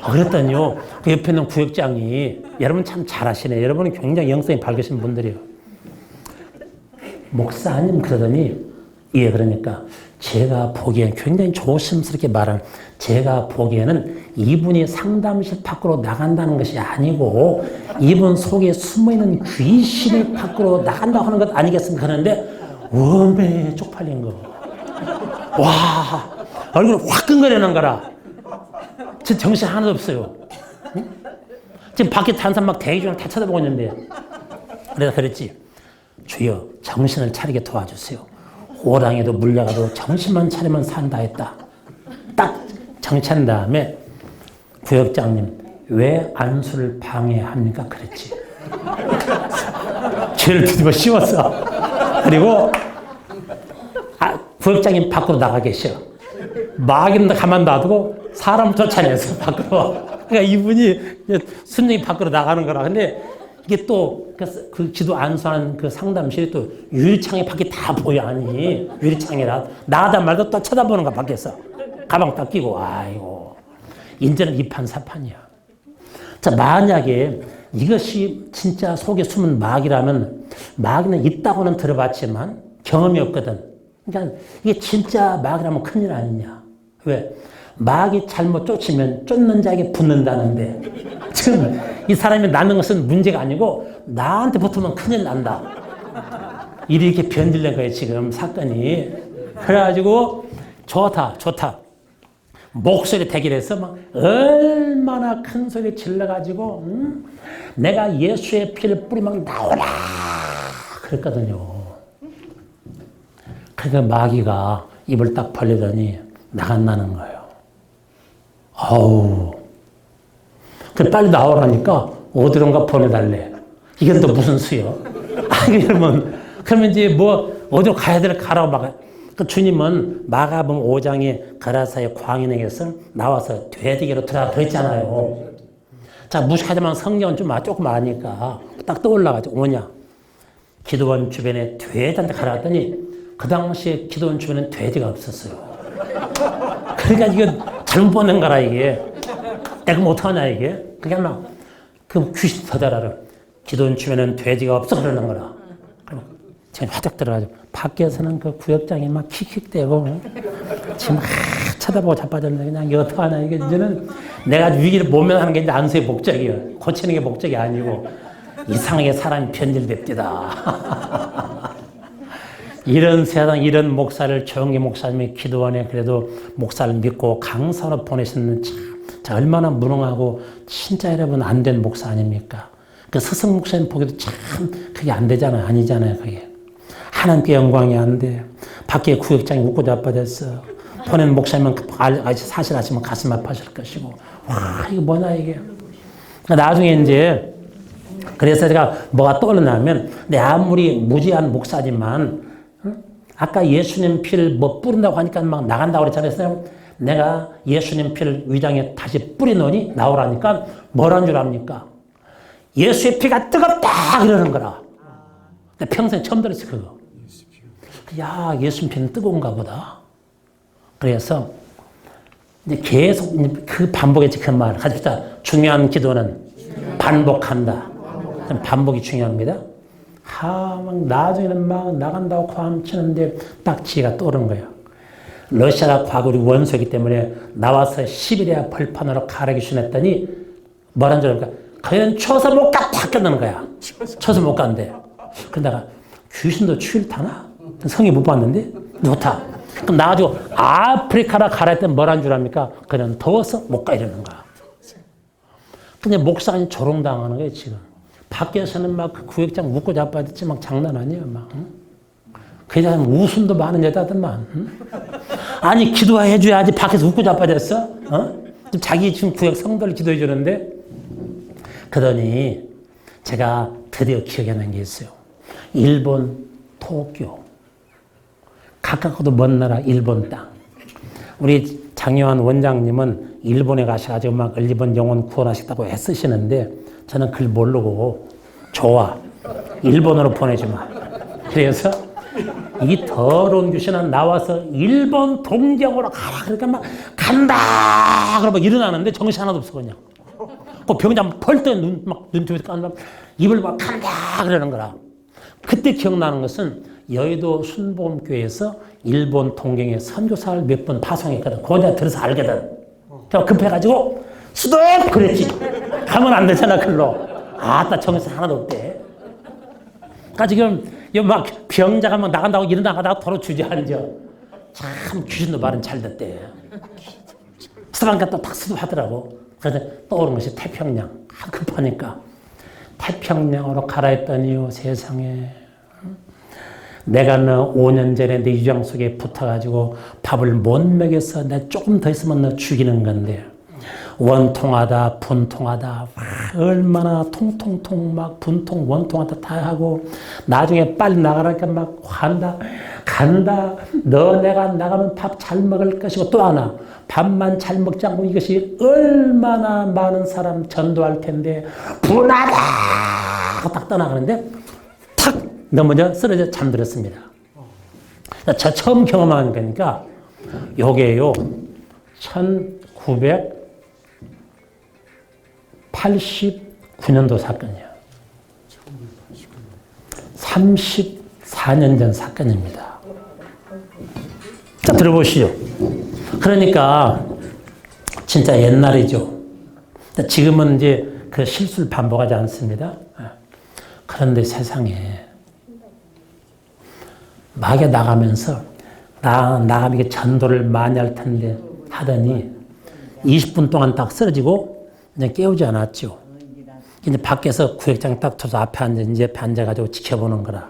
[SPEAKER 1] 그랬더니요. 그 옆에 있는 구역장이 여러분 참 잘하시네. 여러분은 굉장히 영성이 밝으신 분들이에요. 목사님 그러더니 예 그러니까 제가 보기엔 굉장히 조심스럽게 말하는 제가 보기에는 이분이 상담실 밖으로 나간다는 것이 아니고 이분 속에 숨어있는 귀신이 밖으로 나간다고 하는 것 아니겠습니까? 하는데 웜에 쪽팔린 거. 와 얼굴이 화끈거리는 거라. 지금 정신 하나도 없어요. 응? 지금 밖에 다른 사람 막 대기 중에 다 쳐다보고 있는데 그래서 그랬지. 주여 정신을 차리게 도와주세요. 호랑이도 물려가도 정신만 차리면 산다 했다. 딱 정찬 다음에 구역장님 왜 안수를 방해합니까? 그랬지. 죄를 뒤집어 씌웠어. 그리고 구역장님 밖으로 나가 계셔. 마귀는 가만 놔두고 사람 쫓아내서 밖으로. 그러니까 이분이 순정이 밖으로 나가는 거라. 근데 이게 또 그 기도 안수하는 그 상담실이 또 유리창이 밖에 다 보여. 아니 유리창이라 나가다 말도 또 쳐다보는 거야 밖에서. 가방 딱 끼고 아이고 이제는 이판사판이야. 자, 만약에 이것이 진짜 속에 숨은 마귀라면 마귀는 있다고는 들어봤지만 경험이 없거든. 그러니까 이게 진짜 마귀라면 큰일 아니냐. 왜? 마귀 잘못 쫓으면 쫓는 자에게 붙는다는데 지금 이 사람이 낳는 것은 문제가 아니고 나한테 붙으면 큰일 난다. 일이 이렇게 변질된 거예요, 지금 사건이. 그래가지고 좋다. 목소리 대결해서 막 얼마나 큰 소리 질러가지고 내가 예수의 피를 뿌리면 나오라 그랬거든요. 그러니까 마귀가 입을 딱 벌리더니 나간다는 거예요. 아우. 그래 빨리 나오라니까 어디론가 보내달래. 이건 또 무슨 수요? 아니 그러면 이제 뭐 어디로 가야 될 가라고 막. 그 주님은 마가복음 5장에 거라사의 광인에게서 나와서 되되기로 들어가 그랬잖아요. 자, 무식하지만 성경은 좀 조금 아니까 딱 떠올라가지고 뭐냐. 기도원 주변에 돼지한테 가라갔더니 그 당시에 기도원 주변에는 돼지가 없었어요. 그러니까 이거 잘못 보낸 거라 이게. 내가 뭐 어떡하냐 이게. 그게 막 그 귀신 터져라를 기도원 주변에는 돼지가 없어 그러는 거라. 제가 화덕 들어가지고 밖에서는 그 구역장이 막 킥킥대고 지금 막 쳐다보고 자빠졌네. 그냥 이게 어떡하나 이게 이제는 내가 위기를 모면하는 게 이제 안수의 목적이에요. 고치는 게 목적이 아니고 이상하게 사람이 변질됩니다. 이런 세상 이런 목사를 조영기 목사님이 기도원에 그래도 목사를 믿고 강사로 보내셨는 참 얼마나 무능하고 진짜 여러분 안 된 목사 아닙니까? 그 서성 목사님 보기도 참 그게 안 되잖아요. 아니잖아요. 그게. 하나님께 영광이 안 돼. 밖에 구역장이 웃고 자빠졌어. 보낸 목사님은 사실 아시면 가슴 아파하실 것이고. 와, 이거 뭐냐, 이게. 나중에 이제, 그래서 제가 뭐가 떠오르냐면, 내 아무리 무지한 목사지만, 아까 예수님 피를 뭐 뿌린다고 하니까 막 나간다고 그랬잖아요. 내가 예수님 피를 위장에 다시 뿌리노니 나오라니까 뭐라는 줄 압니까? 예수의 피가 뜨겁다! 이러는 거라. 나 평생 처음 들었어, 그거. 야, 예수님 피는 뜨거운가 보다. 그래서 이제 계속 그 반복했지, 그 말. 가집시다. 중요한 기도는 반복한다. 반복이 중요합니다. 막 나중에는 막 나간다고 과음치는데 딱 지혜가 떠오른 거예요. 러시아가 과거 우리 원수이기 때문에 나와서 시베리아 벌판으로 가라기 신했더니 뭐라는 줄 알까? 거기는 쳐서 못 가! 다 끝나는 거야. 쳐서 못 간대. 그러다가 귀신도 추위를 타나? 성이 못 봤는데? 좋다. 그럼 나가지고 아프리카라 가라 했더니 뭐라는 줄 압니까? 그냥 더워서 못 가 이러는 거야. 근데 목사가 조롱당하는 거예요, 지금. 밖에서는 막 그 구역장 웃고 자빠졌지 막 장난 아니에요, 막. 응? 그 여자는 웃음도 많은 여자들만. 응? 아니, 기도해 줘야지 밖에서 웃고 자빠졌어? 어? 자기 지금 구역 성도를 기도해 주는데? 그러더니 제가 드디어 기억나는 게 있어요. 일본 도쿄. 가깝고도 먼 나라 일본 땅. 우리 장요한 원장님은 일본에 가셔가지고 막 일본 영혼 구원하시다고 애쓰시는데 저는 그걸 모르고 좋아. 일본으로 보내주마. 그래서 이 더러운 귀신은 나와서 일본 동경으로 가라. 그러니까 막 간다. 그러면 일어나는데 정신 하나도 없어 그냥. 그 병장 펄떡 눈뜨면서 까는 입을 막 간다 그러는 거라. 그때 기억나는 것은 여의도 순복음교회에서 일본 동경에 선교사를 몇 번 파송했거든. 그거 내가 들어서 알거든. 그래서 급해가지고 수도 그랬지. 가면 안 되잖아 글로. 아따 정신 하나도 없대. 그러니까 지금 막 병자가 막 나간다고 일어나가다가 도로 주저앉아. 참 귀신도 말은 잘 듣대. 수도니까 또 딱 수도하더라고. 그래서 떠오른 것이 태평양. 급하니까. 태평양으로 가라 했더니요 세상에. 내가 너 5년 전에 내 유장 속에 붙어가지고 밥을 못 먹여서 내 조금 더 있으면 너 죽이는 건데 원통하다 분통하다 얼마나 통통통 막 분통 원통하다 다 하고 나중에 빨리 나가라니까 막 간다 너 내가 나가면 밥 잘 먹을 것이고 또 하나 밥만 잘 먹지 않고 이것이 얼마나 많은 사람 전도할 텐데 분하다 딱 떠나가는데 탁 넘어져 쓰러져 잠들었습니다. 저 처음 경험하는 거니까 요게요 1980 1989년도 사건이에요. 34년 전 사건입니다. 자, 들어보시죠. 그러니까 진짜 옛날이죠. 지금은 이제 그 실수를 반복하지 않습니다. 그런데 세상에 마귀가 나가면서 나가면 이게 전도를 많이 할 텐데 하더니 20분 동안 딱 쓰러지고 이제 깨우지 않았죠. 이제 밖에서 구역장 딱 쳐서 앞에 앉아가지고 지켜보는 거라.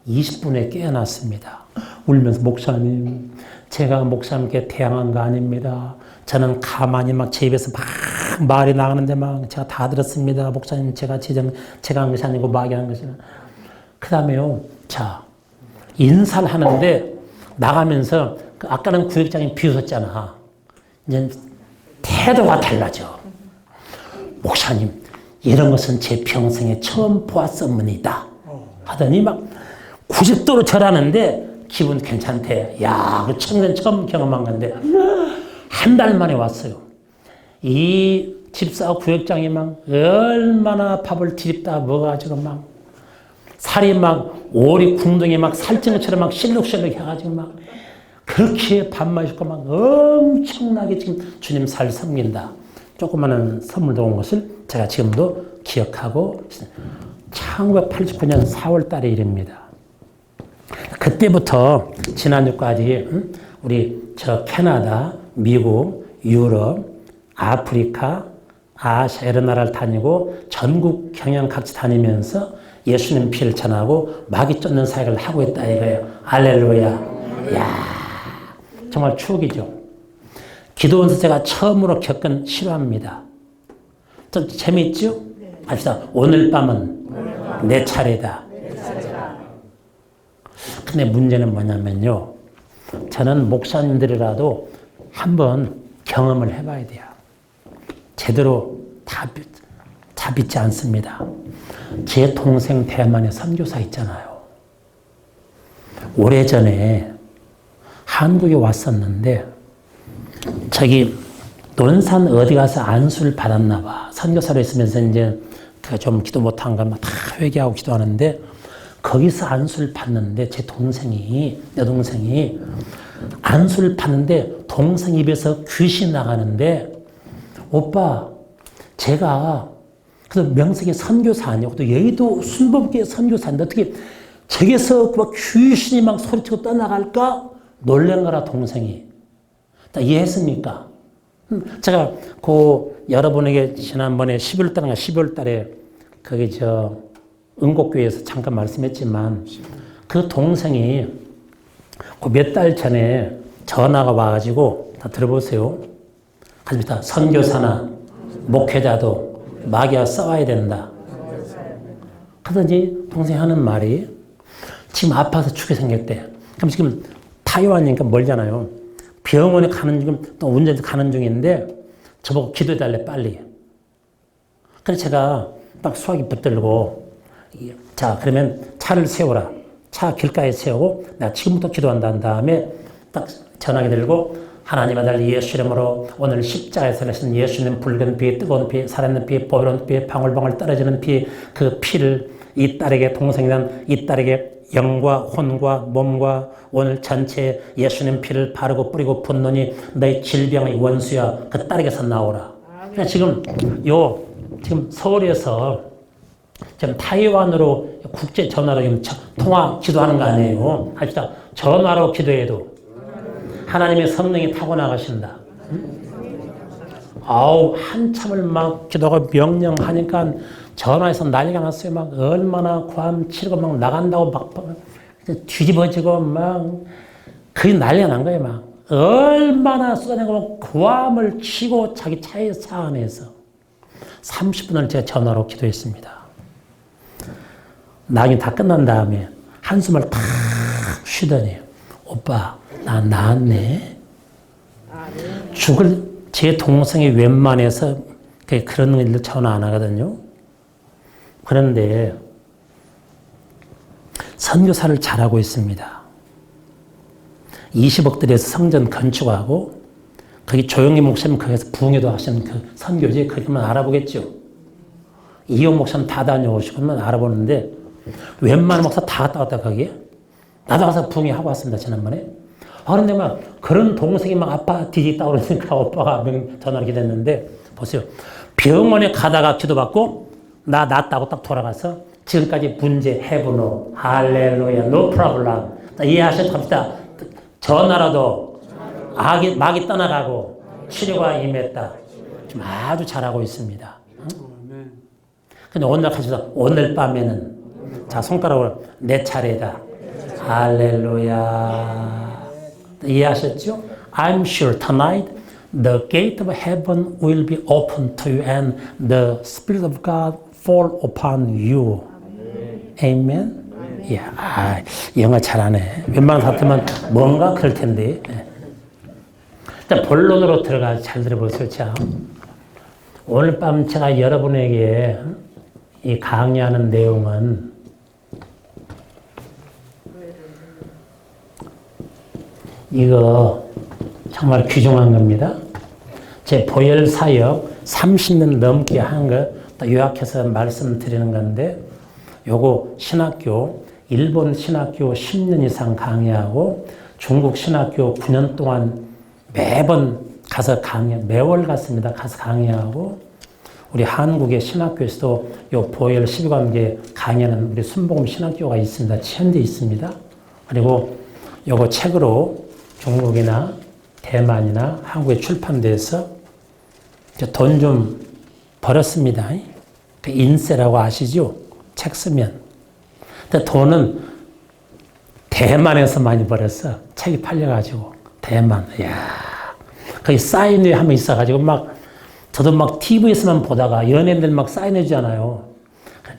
[SPEAKER 1] 20분에 깨어났습니다. 울면서 목사님, 제가 목사님께 태양한 거 아닙니다. 저는 가만히 막 제 입에서 막 말이 나가는데 막 제가 다 들었습니다. 목사님, 제가 한 것이 아니고 마귀 한 것이나. 그 다음에요. 자, 인사를 하는데 나가면서 아까는 구역장이 비웃었잖아. 이제 태도가 달라져. 목사님, 이런 것은 제 평생에 처음 보았습니다. 하더니 막 90도로 절하는데 기분 괜찮대. 야, 그 청년 처음 경험한 건데 한 달 만에 왔어요. 이 집사 구역장이 막 얼마나 밥을 뒤집다 먹어가지고 막 살이 막 오리 궁둥이 막 살찐 것처럼 막 실룩실룩 해가지고 막 그렇게 밥 마시고 막 엄청나게 지금 주님 살 섬긴다. 조그마한 선물도 온 것을 제가 지금도 기억하고 1989년 4월 달의 일입니다. 그때부터 지난주까지 우리 저 캐나다, 미국, 유럽, 아프리카, 아시아 여러 나라를 다니고 전국 경영 각지 다니면서 예수님 피를 전하고 마귀 쫓는 사역을 하고 있다 이거예요. 할렐루야. 야, 정말 추억이죠. 기도원서 제가 처음으로 겪은 실화입니다. 좀 재미있죠? 합시다. 오늘 밤은 내 차례다. 근데 문제는 뭐냐면요. 저는 목사님들이라도 한번 경험을 해봐야 돼요. 제대로 다 믿지 않습니다. 제 동생 대만의 선교사 있잖아요. 오래전에 한국에 왔었는데 저기 논산 어디 가서 안수를 받았나 봐. 선교사로 있으면서 이제 좀 기도 못한 거 다 회개하고 기도하는데 거기서 안수를 받는데 내 동생이 안수를 받는데 동생 입에서 귀신 나가는데 오빠 제가 그 명색이 선교사 아니고 또 여의도 순복음교회 선교사인데 어떻게 저기서 막 귀신이 막 소리치고 떠나갈까 놀란 거라 동생이. 이해했습니까? 제가 여러분에게 지난번에 12월 달에 거기 은곡교회에서 잠깐 말씀했지만 그 동생이 몇 달 전에 전화가 와가지고 다 들어보세요. 가십니다. 선교사나 목회자도 마귀와 싸워야 된다. 그러더니 동생이 하는 말이 지금 아파서 죽게 생겼대. 그럼 지금 타이완이니까 멀잖아요. 병원에 가는 중, 또 운전해서 가는 중인데 저보고 기도해달래 빨리. 그래서 제가 딱 수화기 붙들고 자 그러면 차를 세워라. 차 길가에 세우고 내가 지금부터 기도한다 한 다음에 딱 전화기 들고 하나님 아들 예수 이름으로 오늘 십자가에서 내신 예수님 붉은 피, 뜨거운 피, 살아있는 피, 보이는 피, 방울방울 떨어지는 피, 그 피를 이 딸에게 동생이란 이 딸에게 영과 혼과 몸과 오늘 전체에 예수님 피를 바르고 뿌리고 붓노니 너의 질병의 원수야 그 딸에게서 나오라. 지금 서울에서 지금 타이완으로 국제 전화로 지금 통화 기도하는 거 아니에요. 합시다. 전화로 기도해도 하나님의 성령이 타고 나가신다. 한참을 막 기도가 명령하니까 전화해서 난리가 났어요. 막 얼마나 구함 치르고 막 나간다고 막 뒤집어지고 막 그게 난리가 난 거예요. 막 얼마나 쏟아내고 구함을 치고 자기 차에 차 안에서 30분을 제가 전화로 기도했습니다. 낙이 다 끝난 다음에 한숨을 탁 쉬더니 오빠 나 나았네. 죽을 제 동생이 웬만해서 그런 일을 전화 안 하거든요. 그런데 선교사를 잘하고 있습니다. 20억 들여서 성전 건축하고 거기 조영기 목사님 거기서 부흥회도 하시는 그 선교지 거기만 알아보겠죠. 이용 목사님 다 다녀오시고 그러면 알아보는데 웬만한 목사 다 갔다 왔다 거기에. 나도 가서 부흥회 하고 왔습니다 지난번에. 그런데 막 그런 동생이 막 아빠 뒤집다 그러니까 오빠가 전화를 기댔는데 보세요. 병원에 가다가 기도받고 나 낫다고 딱 돌아가서 지금까지 문제 해보노 할렐루야 노 프라블람 이해하셔도 갑시다. 전화라도 막이 떠나가고 치료가 임했다. 지금 아주 잘하고 있습니다.
[SPEAKER 3] 아멘.
[SPEAKER 1] 근데 오늘 가셔서 오늘 밤에는 자 손가락으로 내 차례다. 할렐루야. 이해하셨죠? I'm sure tonight the gate of heaven will be open to you and the Spirit of God fall upon you. Amen. 이야, 영어 잘하네. 웬만한 사람들만 뭔가 그럴 텐데. 자, 본론으로 들어가 잘 들어보세요. 자, 오늘 밤 제가 여러분에게 이 강의하는 내용은 이거 정말 귀중한 겁니다. 제 보혈 사역 30년 넘게 한 거 요약해서 말씀드리는 건데 요거 신학교 일본 신학교 10년 이상 강의하고 중국 신학교 9년 동안 매번 가서 매월 갔습니다. 가서 강의하고 우리 한국의 신학교에서도 요 보혈 12관계 강의하는 우리 순복음 신학교가 있습니다. 현대 있습니다. 그리고 요거 책으로 중국이나 대만이나 한국에 출판돼서 돈 좀 벌었습니다. 그 인세라고 아시죠? 책 쓰면. 근데 돈은 대만에서 많이 벌었어. 책이 팔려가지고. 대만. 이야. 거기 사인회 하면 있어가지고 저도 TV에서만 보다가 연예인들 사인해 주잖아요.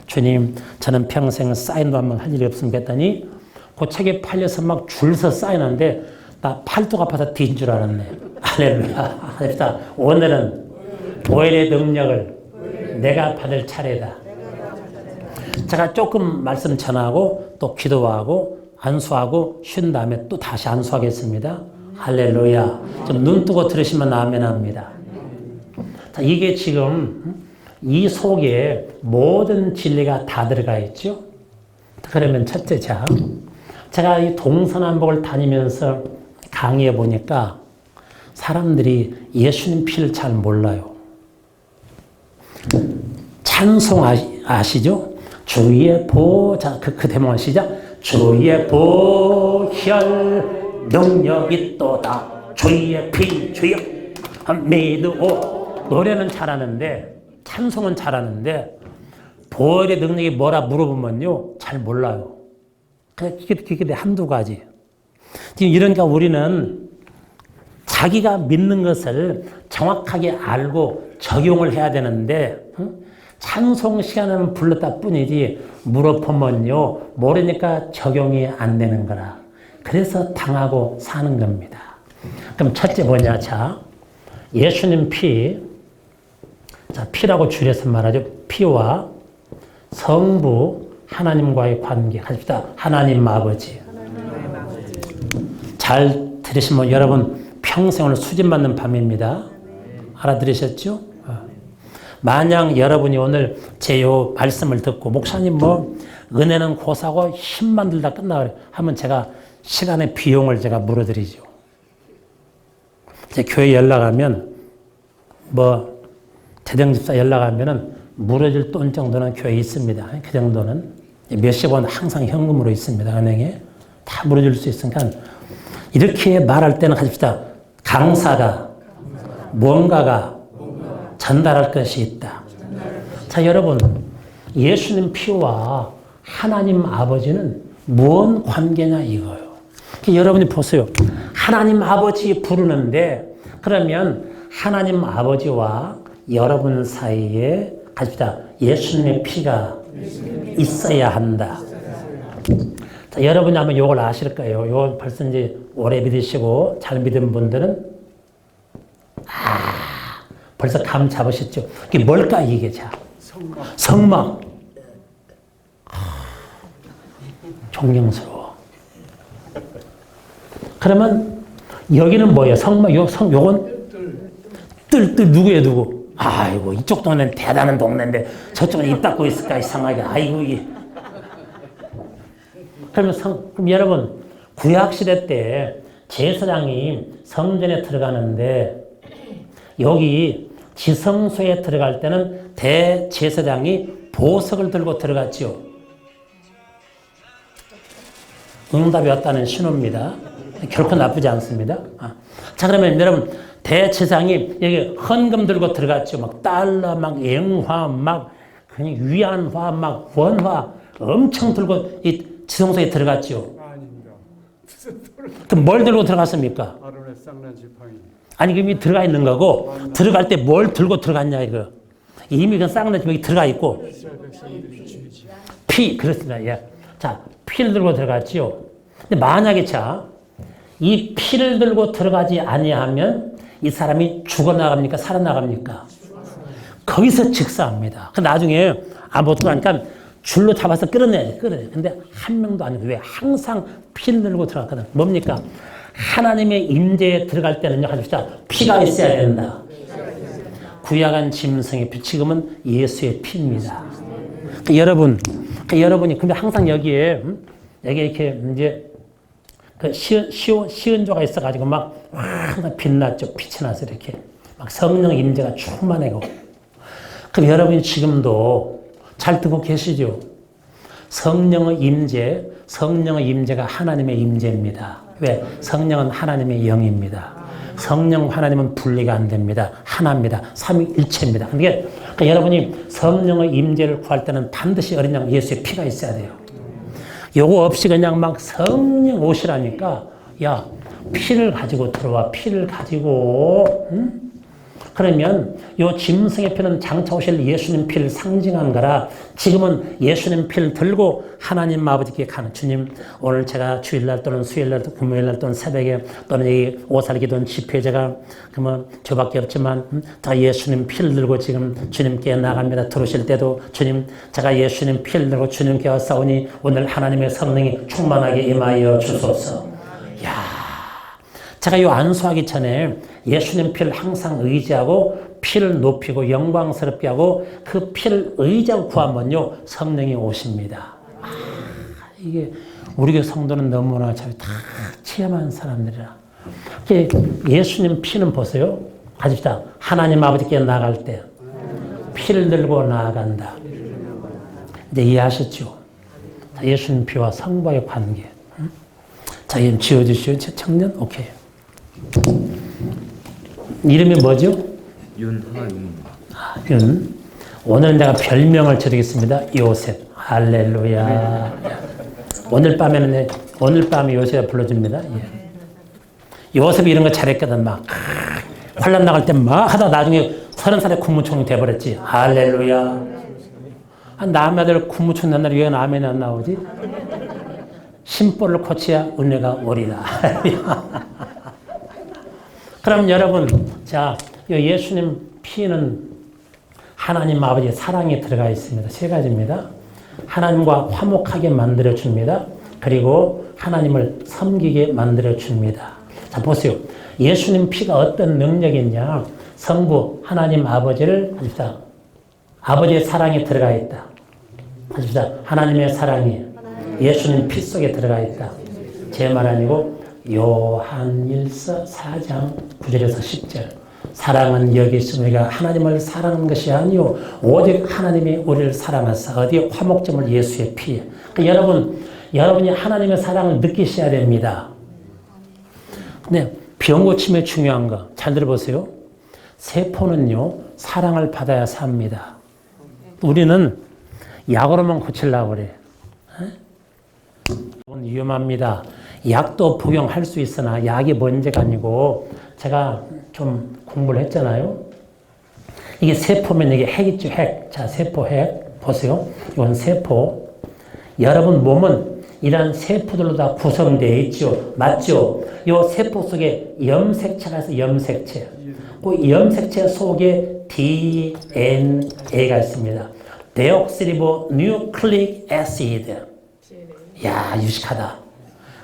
[SPEAKER 1] 주님, 저는 평생 사인도 한번 할 일이 없습니다. 했더니 그 책에 팔려서 줄서 사인하는데 나 팔뚝 아파서 뒤진 줄 알았네. 할렐루야. 오늘은 보혈의 능력을 내가 받을 차례다. 제가 조금 말씀 전하고 또 기도하고 안수하고 쉰 다음에 또 다시 안수하겠습니다. 할렐루야. 좀 눈 뜨고 들으시면 아멘 합니다. 자, 이게 지금 이 속에 모든 진리가 다 들어가 있죠. 그러면 첫째, 제가 이 동서남북을 다니면서 강의해 보니까 사람들이 예수님 피를 잘 몰라요. 찬송 아시죠? 주의 보자 그 대목만 시작. 주의 보혈 능력이 또다. 주의 피 주여 믿으오. 노래는 잘하는데 찬송은 잘하는데 보혈의 능력이 뭐라 물어보면요 잘 몰라요. 그게 한두 가지. 지금 이러니까 우리는 자기가 믿는 것을 정확하게 알고 적용을 해야 되는데 찬송 시간은 불렀다 뿐이지 물어보면요 모르니까 적용이 안 되는 거라. 그래서 당하고 사는 겁니다. 그럼 첫째 뭐냐? 예수님 피. 피라고 줄여서 말하죠. 피와 성부 하나님과의 관계. 합시다. 하나님 아버지. 잘 들으시면 여러분 평생을 수진받는 밤입니다. 알아들으셨죠? 만약 여러분이 오늘 제 요 말씀을 듣고 목사님 은혜는 고사고 힘만 들다 끝나 하면 제가 시간의 비용을 제가 물어드리죠. 제 교회 연락하면 대정집사 연락하면은 물어줄 돈 정도는 교회에 있습니다. 그 정도는 몇십 원 항상 현금으로 있습니다. 은행에 다 물어줄 수 있으니까 이렇게 말할 때는 하십시다. 강사가 뭔가가 전달할 것이 있다. 자, 여러분 예수님 피와 하나님 아버지는 뭔 관계냐 이거예요. 여러분이 보세요. 하나님 아버지 부르는데 그러면 하나님 아버지와 여러분 사이에 갑시다. 예수님의 피가 있어야 한다. 자, 여러분이 아마 이걸 아실 거예요. 이거 벌써 이제 오래 믿으시고 잘 믿은 분들은 벌써 감 잡으셨죠? 이게 뭘까 이게 성막. 존경스러워. 그러면 여기는 뭐예요? 성막. 요건 뜰 누구예요, 누구? 아이고, 이쪽 동네는 대단한 동네인데 저쪽은 입 닫고 있을까, 이상하게. 아이고, 이게. 그럼 여러분, 구약시대 때 제사장이 성전에 들어가는데 여기 지성소에 들어갈 때는 대제사장이 보석을 들고 들어갔죠. 응답이 왔다는 신호입니다. 결코 나쁘지 않습니다. 자, 그러면 여러분, 대제사장이 여기 헌금 들고 들어갔죠. 막 달러, 막 영화, 막 그냥 위안화, 막 원화 엄청 들고 이 지성소에 들어갔죠.
[SPEAKER 3] 아닙니다.
[SPEAKER 1] 그럼 뭘 들고 들어갔습니까?
[SPEAKER 3] 아론의 쌍난 지팡이.
[SPEAKER 1] 아니, 이미 들어가 있는 거고, 들어갈 때 뭘 들고 들어갔냐, 이거. 이미 그 쌍난 지팡이 들어가 있고,
[SPEAKER 3] 이스라엘 백성들이 주지.
[SPEAKER 1] 피, 그렇습니다. 예. 자, 피를 들고 들어갔지요. 근데 만약에 이 피를 들고 들어가지 아니하면 이 사람이 죽어나갑니까? 살아나갑니까? 거기서 직사합니다. 그 나중에 못 들어가니까 줄로 잡아서 끌어내야지, 근데 한 명도 아니고, 왜? 항상 피를 들고 들어갔거든. 뭡니까? 하나님의 임재에 들어갈 때는요, 하십시오. 피가 있어야 된다. 구약한 짐승의 피, 지금은 예수의 피입니다. 여러분이, 근데 항상 여기에 이렇게 이제, 시은조가 있어가지고 항상 빛났죠. 빛이 나서 이렇게. 막 성령 임재가 충만하고. 그럼 여러분이 지금도 잘 듣고 계시죠? 성령의 임재가 하나님의 임재입니다. 왜? 성령은 하나님의 영입니다. 성령 하나님은 분리가 안 됩니다. 하나입니다. 삼위일체입니다. 그러니까 여러분이 성령의 임재를 구할 때는 반드시 어린 양 예수의 피가 있어야 돼요. 요거 없이 그냥 막 성령 오시라니까, 야, 피를 가지고 들어와. 피를 가지고, 응? 그러면 요 짐승의 피는 장차 오실 예수님 피를 상징하는 거라, 지금은 예수님 피를 들고 하나님 아버지께 가는, 주님, 오늘 제가 주일날 또는 수요일날 또는 금요일날 또는 새벽에 또는 이 오살기도는 집회 제가 저밖에 없지만 다 예수님 피를 들고 지금 주님께 나갑니다. 들어오실 때도 주님, 제가 예수님 피를 들고 주님께 왔사오니 오늘 하나님의 성령이 충만하게 임하여 주소서. 야, 제가 요 안수하기 전에 예수님 피를 항상 의지하고 피를 높이고 영광스럽게 하고 그 피를 의지하고 구하면요, 성령이 오십니다. 이게 우리 교회 성도는 너무나 다 체험한 사람들이라. 예수님 피는 보세요. 가집시다. 하나님 아버지께 나갈 때 피를 들고 나아간다. 이제 이해하셨죠? 예수님 피와 성부의 관계. 자, 이름 지어주시오. 청년? 오케이. 이름이 뭐죠? 윤. 오늘 내가 별명을 드리겠습니다. 요셉. 할렐루야. 오늘 밤에 요셉 불러줍니다. 예. 요셉이 이런 거 잘했거든. 환란 나갈 때 하다 나중에 30살에 국무총리 돼버렸지. 할렐루야. 남의 아들 국무총리 난 날 왜 아멘이 안 나오지? 심보를 고쳐야 은혜가 오리라. 그럼 여러분, 예수님 피는 하나님 아버지의 사랑이 들어가 있습니다. 세 가지입니다. 하나님과 화목하게 만들어 줍니다. 그리고 하나님을 섬기게 만들어 줍니다. 자, 보세요. 예수님 피가 어떤 능력이 있냐? 성부 하나님 아버지를 아버지의 사랑이 들어가 있다. 하나님의 사랑이 예수님 피 속에 들어가 있다. 제 말 아니고 요한일서 4장 9절에서 10절. 사랑은 여기 있으니까 하나님을 사랑하는 것이 아니요 오직 하나님이 우리를 사랑하사. 어디에? 화목점을 예수의 피에. 여러분이 하나님의 사랑을 느끼셔야 됩니다. 근데 병 고침에 중요한 거 잘 들어보세요. 세포는요 사랑을 받아야 삽니다. 우리는 약으로만 고치려고 그래. 위험합니다. 약도 복용할 수 있으나 약이 문제가 아니고, 제가 좀 공부를 했잖아요. 이게 세포면 이게 핵 있죠, 핵. 자, 세포 핵. 보세요. 이건 세포. 여러분 몸은 이런 세포들로 다 구성되어 있죠. 맞죠? 이 세포 속에 염색체가 있어요, 염색체. 그 염색체 속에 DNA가 있습니다. 데옥시리보 뉴클릭 애시드. 야, 유식하다.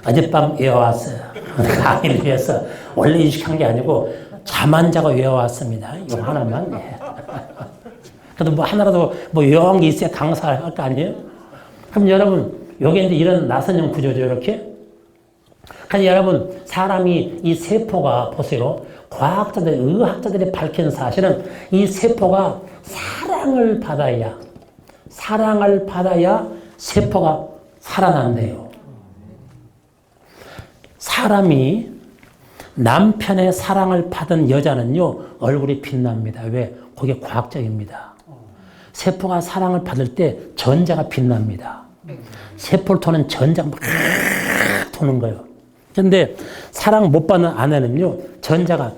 [SPEAKER 1] 어젯밤 외워왔어요. 강의를 위해서. 원래 유식한 게 아니고 잠 안 자고 외워왔습니다. 이거 하나만. 예. 그래도 뭐 하나라도 뭐 외워온 게 있어야 강사할 거 아니에요? 그럼 여러분, 요게 이제 이런 나선형 구조죠, 이렇게. 그래서 여러분, 사람이 이 세포가 보세요. 과학자들, 의학자들이 밝힌 사실은 이 세포가 사랑을 받아야 세포가 살아난대요. 사람이 남편의 사랑을 받은 여자는요, 얼굴이 빛납니다. 왜? 그게 과학적입니다. 세포가 사랑을 받을 때 전자가 빛납니다. 세포를 도는 전자가 막 도는 거예요. 그런데 사랑 못 받는 아내는요, 전자가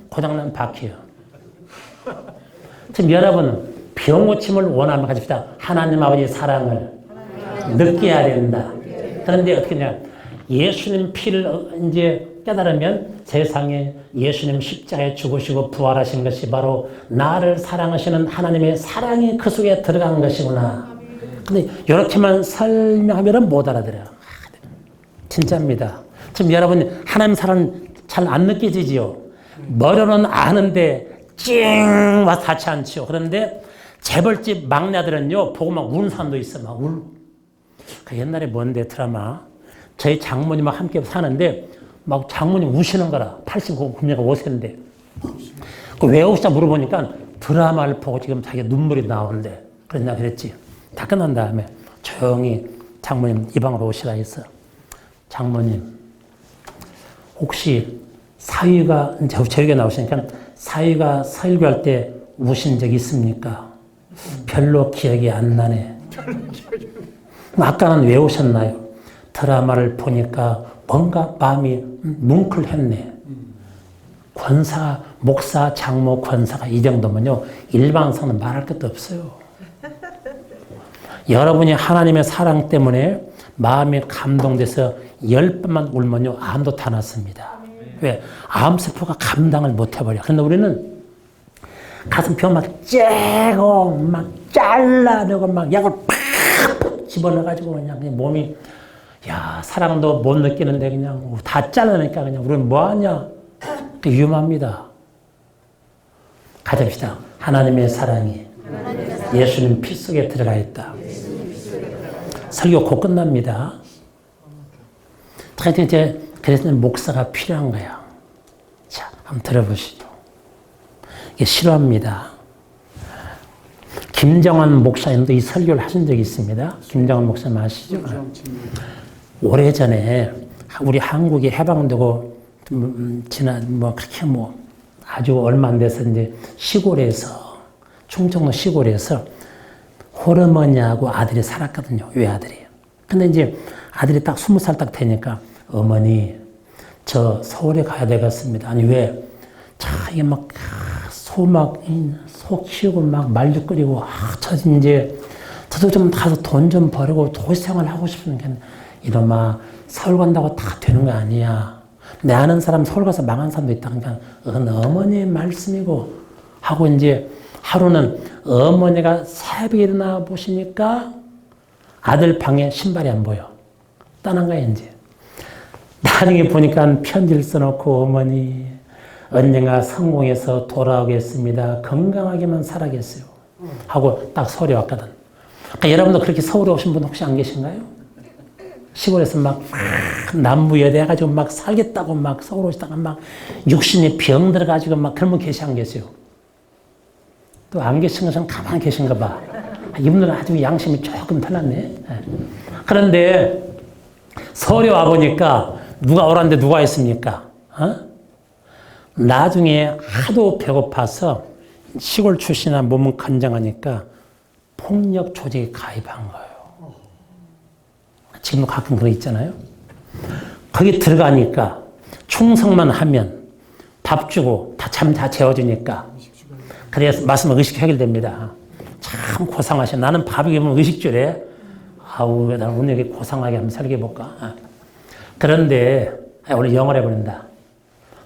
[SPEAKER 1] 고장난 바퀴예요. 지금 여러분, 병 고침을 원하면 가집시다. 하나님 아버지의 사랑을 느껴야 된다. 그런데 어떻게 하냐? 예수님 피를 이제 깨달으면 세상에 예수님 십자가에 죽으시고 부활하신 것이 바로 나를 사랑하시는 하나님의 사랑이 그 속에 들어간 것이구나. 근데 이렇게만 설명하면 못 알아들어요. 진짜입니다. 지금 여러분 하나님 사랑 잘 안 느껴지지요? 머리로는 아는데 찡 와서 닿지 않죠. 그런데 재벌집 막내 아들은요, 보고 막 우는 사람도 있어. 막 울. 그 옛날에 뭔데 드라마. 저희 장모님하고 함께 사는데 막 장모님 우시는 거라. 89금년가 5세인데. 왜 우시자 물어보니까 드라마를 보고 지금 자기 눈물이 나오는데. 그랬나 그랬지. 다 끝난 다음에 조용히 장모님 이 방으로 오시라 했어. 장모님, 혹시 사위가, 저희가 나오시니까 사위가 설교할 때 우신 적 있습니까? 별로 기억이 안 나네. 아까는 왜 오셨나요? 드라마를 보니까 뭔가 마음이 뭉클했네. 권사, 목사, 장모, 권사가 이 정도면요, 일반성은 말할 것도 없어요. 여러분이 하나님의 사랑 때문에 마음이 감동돼서 10번만 울면요, 암도 다 났습니다. 왜? 암세포가 감당을 못 해버려. 그런데 우리는 가슴뼈 막 째고, 막 잘라내고, 막 약을 팍 집어넣어가지고 그냥 몸이, 야, 사랑도 못 느끼는데 그냥 다 잘라내니까 그냥 우리는 뭐하냐? 그 위험합니다. 가져봅시다. 하나님의 사랑이 예수님 피 속에 들어가 있다. 설교 곧 끝납니다. 그래서 목사가 필요한 거야. 자, 한번 들어보시죠. 이게 싫어합니다. 김정환 목사님도 이 설교를 하신 적이 있습니다. 김정환 목사님 아시죠? 오래전에 우리 한국이 해방되고 지난 그렇게 아주 얼마 안 돼서 이제 시골에서, 충청도 시골에서 홀어머니하고 아들이 살았거든요. 외아들이. 근데 이제 아들이 딱 20살 딱 되니까, 어머니, 저 서울에 가야 되겠습니다. 아니, 왜? 이게 소 키우고 말도 끓이고, 저도 좀 가서 돈 좀 벌고 도시생활 하고 싶은데, 이놈아, 서울 간다고 다 되는 거 아니야. 내 아는 사람 서울 가서 망한 사람도 있다. 그러니까, 어머니의 말씀이고, 하고 이제 하루는 어머니가 새벽에 일어나 보시니까 아들 방에 신발이 안 보여. 떠난 거야, 이제. 나중에 보니까 편지를 써놓고, 어머니, 언젠가 성공해서 돌아오겠습니다. 건강하게만 살아겠어요. 하고 딱 서울에 왔거든. 그러니까 여러분도 그렇게 서울에 오신 분 혹시 안 계신가요? 시골에서 남부여대 해가지고 살겠다고 서울 오시다가 육신에 병 들어가지고 그런 분 계시 안 계세요? 또 안 계신 것은 가만히 계신가 봐. 이분들은 아주 양심이 조금 털났네. 그런데 서울에 와보니까 누가 오라는데 누가 있습니까? 나중에 하도 배고파서 시골 출신이나 몸은 건장하니까 폭력 조직에 가입한 거예요. 지금도 가끔 그런 거 있잖아요. 거기 들어가니까 충성만 하면 밥 주고 잠 다 재워주니까, 그래서 말씀은 의식 해결됩니다. 참 고상하셔. 나는 밥이 되면 의식주래. 아우, 나 오늘 여기 고상하게 한번 설계해볼까? 그런데 오늘 영어로 해버린다.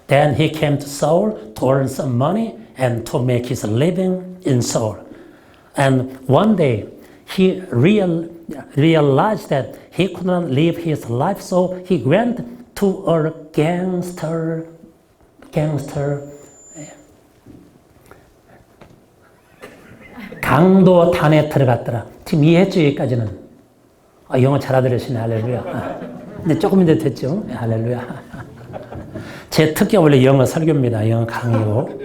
[SPEAKER 1] Then he came to Seoul to earn some money and to make his living in Seoul. And one day he realized that he could not live his life, so he went to a gangster. 강도단에 들어갔더라. 지금 이해했죠? 여기까지는. 영어 잘 알아들으시네. 할렐루야. 근데 조금 이제 됐죠? 할렐루야. 제 특기가 원래 영어 설교입니다. 영어 강의고.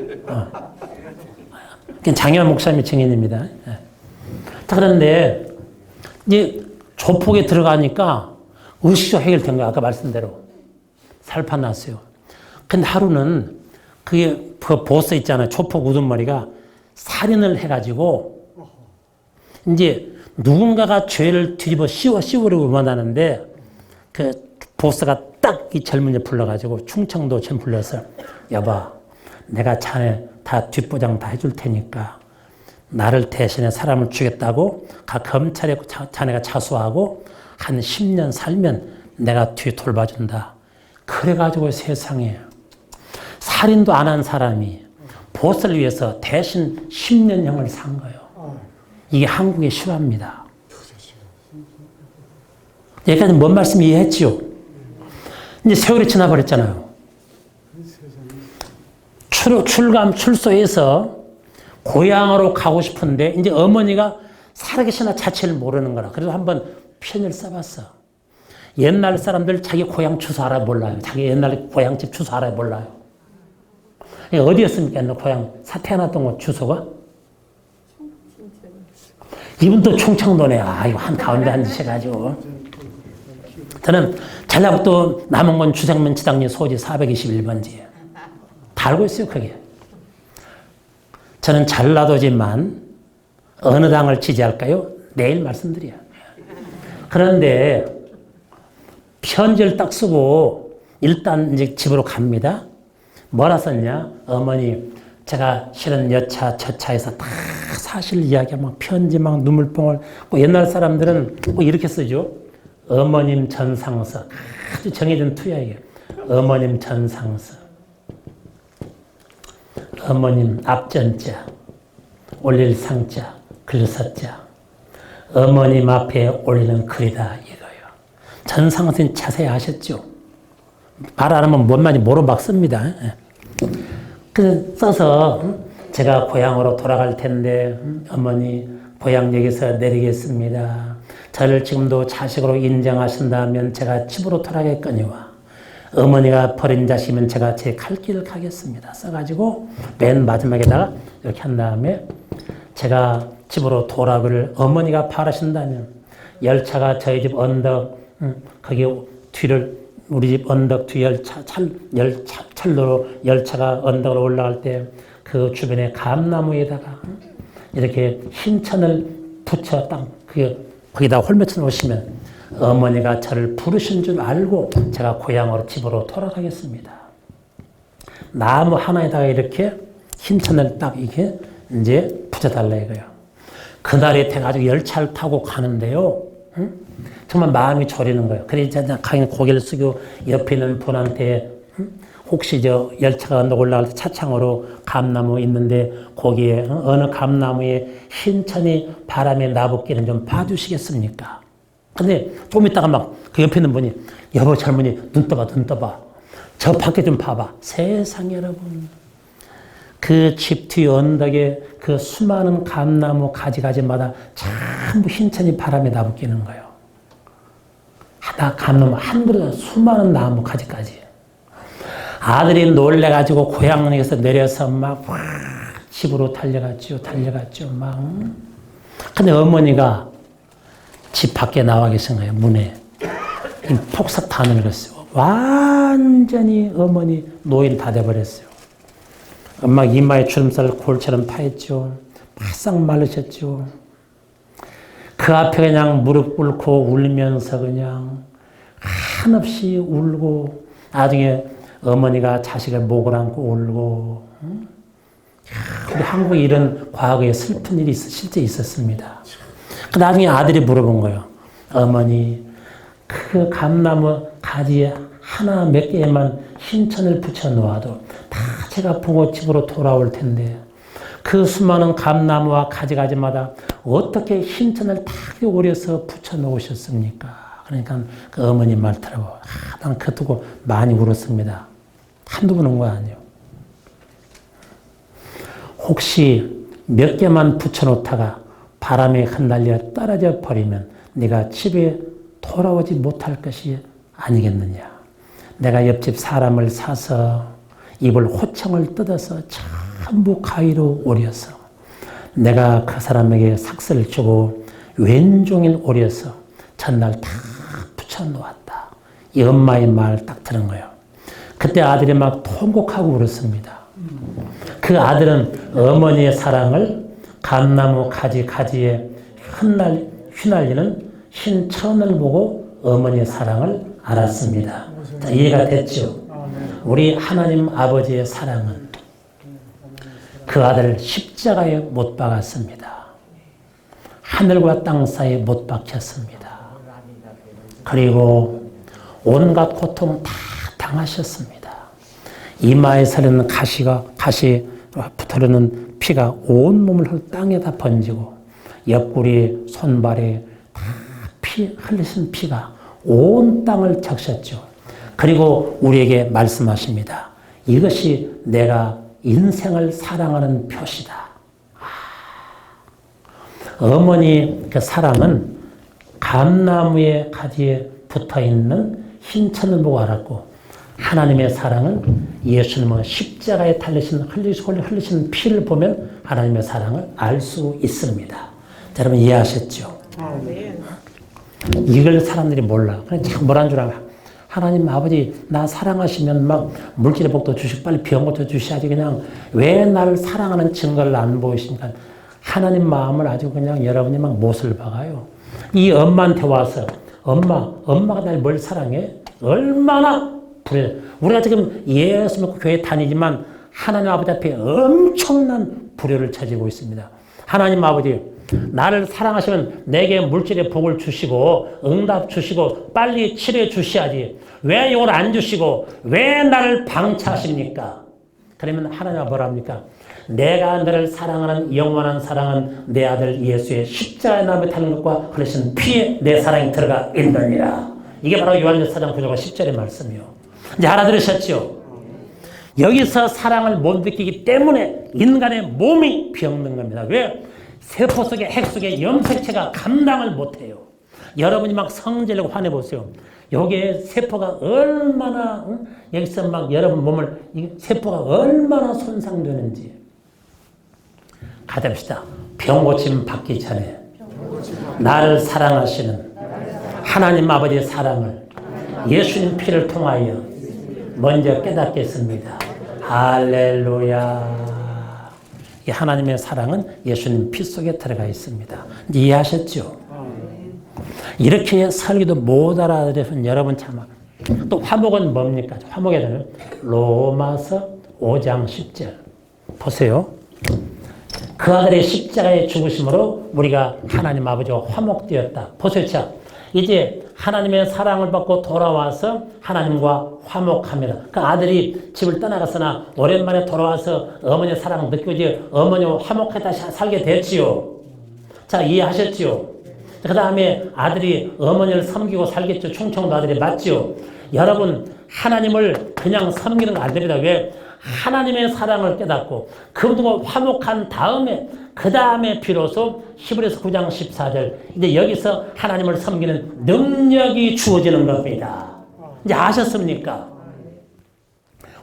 [SPEAKER 1] 장현 목사님이 증인입니다. 자, 그런데 이제 조폭에 들어가니까 의식적 해결된 거야. 아까 말씀대로. 살판 났어요. 근데 하루는 그게 그 보스 있잖아요. 조폭 우둔머리가 살인을 해가지고 이제 누군가가 죄를 뒤집어 씌우려고 원하는데 그 보스가 딱 이 젊은이 불러가지고 충청도 전 불러서 여보, 내가 자네 다 뒷보장 다 해줄 테니까 나를 대신해 사람을 죽였다고 검찰에 자네가 자수하고 한 10년 살면 내가 뒤 돌봐준다. 그래가지고 세상에 살인도 안 한 사람이 보스를 위해서 대신 10년형을 산 거예요. 이게 한국의 실화입니다. 여기까지 뭔 말씀 이해했지요? 이제 세월이 지나버렸잖아요. 출소해서 고향으로 가고 싶은데 이제 어머니가 살아계시나 자체를 모르는 거라. 그래서 한번 편지를 써봤어. 옛날 사람들 자기 고향 주소 알아 몰라요. 자기 옛날 고향집 주소 알아 몰라요. 어디였습니까? 옛날 고향 태어났던 곳 주소가? 이분도 충청도네. 이거 한 가운데 앉으셔가지고. 저는 전라북도 남원군 주생면 지당리 소지 421번지에 다 알고 있어요, 그게. 저는 전라도지만 어느 당을 지지할까요? 내일 말씀드려요. 그런데 편지를 딱 쓰고 일단 이제 집으로 갑니다. 뭐라 썼냐? 어머니, 제가 실은 여차, 저차에서 다 사실 이야기하면 편지 막 눈물봉을, 옛날 사람들은 이렇게 쓰죠. 어머님 전상서. 아주 정해진 투야, 이게. 어머님 전상서. 어머님 앞전자, 올릴 상자, 글서자. 어머님 앞에 올리는 글이다, 이거예요. 전상서는 자세히 아셨죠? 말 안 하면 뭔 말인지 모르고 막 씁니다. 그래서 써서 제가 고향으로 돌아갈 텐데 어머니 고향역에서 내리겠습니다. 저를 지금도 자식으로 인정하신다면 제가 집으로 돌아가겠거니와 어머니가 버린 자식이면 제가 제 갈 길을 가겠습니다. 써가지고 맨 마지막에다가 이렇게 한 다음에 제가 집으로 돌아가기를 어머니가 바라신다면 열차가 저희 집 언덕 거기 뒤를 우리 집 언덕 뒤 철로로 열차가 언덕으로 올라갈 때 그 주변에 감나무에다가 이렇게 흰천을 붙여 딱 거기다 홀매쳐 놓으시면 어머니가 저를 부르신 줄 알고 제가 고향으로 집으로 돌아가겠습니다. 나무 하나에다가 이렇게 흰천을 딱 이렇게 이제 붙여달라 이거예요. 그날이 돼가지고 열차를 타고 가는데요. 정말 마음이 저리는 거예요. 그래서 강인 고개를 숙이고 옆에 있는 분한테 혹시 저 열차가 언덕 올라갈 때 차창으로 감나무 있는데 거기에 어느 감나무에 흰천이 바람에 나붙기는 좀 봐주시겠습니까? 근데 좀 있다가 막 그 옆에 있는 분이 여보 젊은이 눈 떠봐. 저 밖에 좀 봐봐. 세상에 여러분. 그 집 뒤 언덕에 그 수많은 감나무 가지가지마다 전부 흰천이 바람에 나붙기는 거예요. 감나무 한 그루에 수많은 나무 가지까지. 아들이 놀래가지고 고향역에서 내려서 막 집으로 달려갔죠. 막. 근데 어머니가 집 밖에 나와 계신 거예요. 문에. 폭삭 다 늙었어요. 완전히 어머니 노인 다 돼버렸어요. 엄마 이마에 주름살 골처럼 파였죠. 바싹 마르셨죠. 그 앞에 그냥 무릎 꿇고 울면서 그냥 한없이 울고 나중에 어머니가 자식을 목을 안고 울고 우리 한국에 이런 과거에 슬픈 일이 실제 있었습니다. 나중에 아들이 물어본 거예요. 어머니 그 감나무 가지 하나 몇 개에만 흰천을 붙여 놓아도 다 제가 보고 집으로 돌아올 텐데 그 수많은 감나무와 가지가지마다 어떻게 흰천을 다 오려서 붙여 놓으셨습니까? 그러니까 그 어머니 말 들어보고 난 그거 두고 많이 울었습니다. 한두 번 운 거 아니에요. 혹시 몇 개만 붙여놓다가 바람에 흩날려 떨어져 버리면 네가 집에 돌아오지 못할 것이 아니겠느냐. 내가 옆집 사람을 사서 입을 호청을 뜯어서 전부 가위로 오려서 내가 그 사람에게 삭스를 주고 왼종일 오려서 전날 다 붙여놓았다. 이 엄마의 말 딱 들은 거예요. 그때 아들이 막 통곡하고 울었습니다. 그 아들은 어머니의 사랑을 감나무 가지에 휘날리는 흰 천을 보고 어머니의 사랑을 알았습니다. 자, 이해가 됐죠? 우리 하나님 아버지의 사랑은 그 아들을 십자가에 못 박았습니다. 하늘과 땅 사이에 못 박혔습니다. 그리고 온갖 고통 다 당하셨습니다. 이마에 서리는 가시 붙어르는 피가 온 몸을 땅에다 번지고 옆구리, 손발에 다 흘리신 피가 온 땅을 적셨죠. 그리고 우리에게 말씀하십니다. 이것이 내가 인생을 사랑하는 표시다. 어머니 그 사랑은 감나무의 가지에 붙어있는 흰 천을 보고 알았고 하나님의 사랑은 예수님의 십자가에 흘리신 피를 보면 하나님의 사랑을 알 수 있습니다. 자, 여러분 이해하셨죠? 이걸 사람들이 몰라. 그냥 참 뭐라는 줄 알아. 하나님 아버지 나 사랑하시면 막 물질의 복도 주시고 빨리 병 고쳐 주셔야지 그냥 왜 나를 사랑하는 증거를 안 보이십니까? 하나님 마음을 아주 그냥 여러분이 막 못을 박아요. 이 엄마한테 와서 엄마가 날 뭘 사랑해? 얼마나 불해. 우리가 지금 예수 믿고 교회 다니지만 하나님 아버지 앞에 엄청난 불효를 저지르고 있습니다. 하나님 아버지 나를 사랑하시면 내게 물질의 복을 주시고 응답 주시고 빨리 치료해 주셔야지 왜 이걸 안 주시고 왜 나를 방치하십니까? 그러면 하나님은 뭐라 합니까? 내가 너를 사랑하는 영원한 사랑은 내 아들 예수의 십자가에 나무에 타는 것과 흘리신 피에 내 사랑이 들어가 있느니라. 이게 바로 요한일서 4장 9절과 10절의 말씀이요. 이제 알아들으셨죠? 여기서 사랑을 못 느끼기 때문에 인간의 몸이 병든 겁니다. 왜? 세포 속의 핵 속의 염색체가 감당을 못해요. 여러분이 막 성질내고 화내보세요. 여기에 세포가 얼마나 여기서 막 여러분 몸을 세포가 얼마나 손상되는지 가답시다. 병 고침 받기 전에 나를 사랑하시는 하나님 아버지의 사랑을 예수님 피를 통하여 먼저 깨닫겠습니다. 할렐루야. 이 하나님의 사랑은 예수님 피 속에 들어가 있습니다. 이해하셨죠? 이렇게 설교도 못 알아들으신 여러분 참. 또 화목은 뭡니까? 화목에는 로마서 5장 10절 보세요. 그 아들의 십자가의 죽으심으로 우리가 하나님 아버지와 화목되었다. 보세요. 자, 이제 하나님의 사랑을 받고 돌아와서 하나님과 화목합니다. 그 아들이 집을 떠나갔으나 오랜만에 돌아와서 어머니의 사랑을 느끼고 이제 어머니와 화목해 다시 살게 됐지요. 자, 이해하셨지요? 그 다음에 아들이 어머니를 섬기고 살겠죠. 충청도 아들이 맞지요. 여러분 하나님을 그냥 섬기는 거 안 됩니다. 왜? 하나님의 사랑을 깨닫고 그분과 화목한 다음에 그 다음에 비로소 히브리서 9장 14절 이제 여기서 하나님을 섬기는 능력이 주어지는 겁니다. 이제 아셨습니까?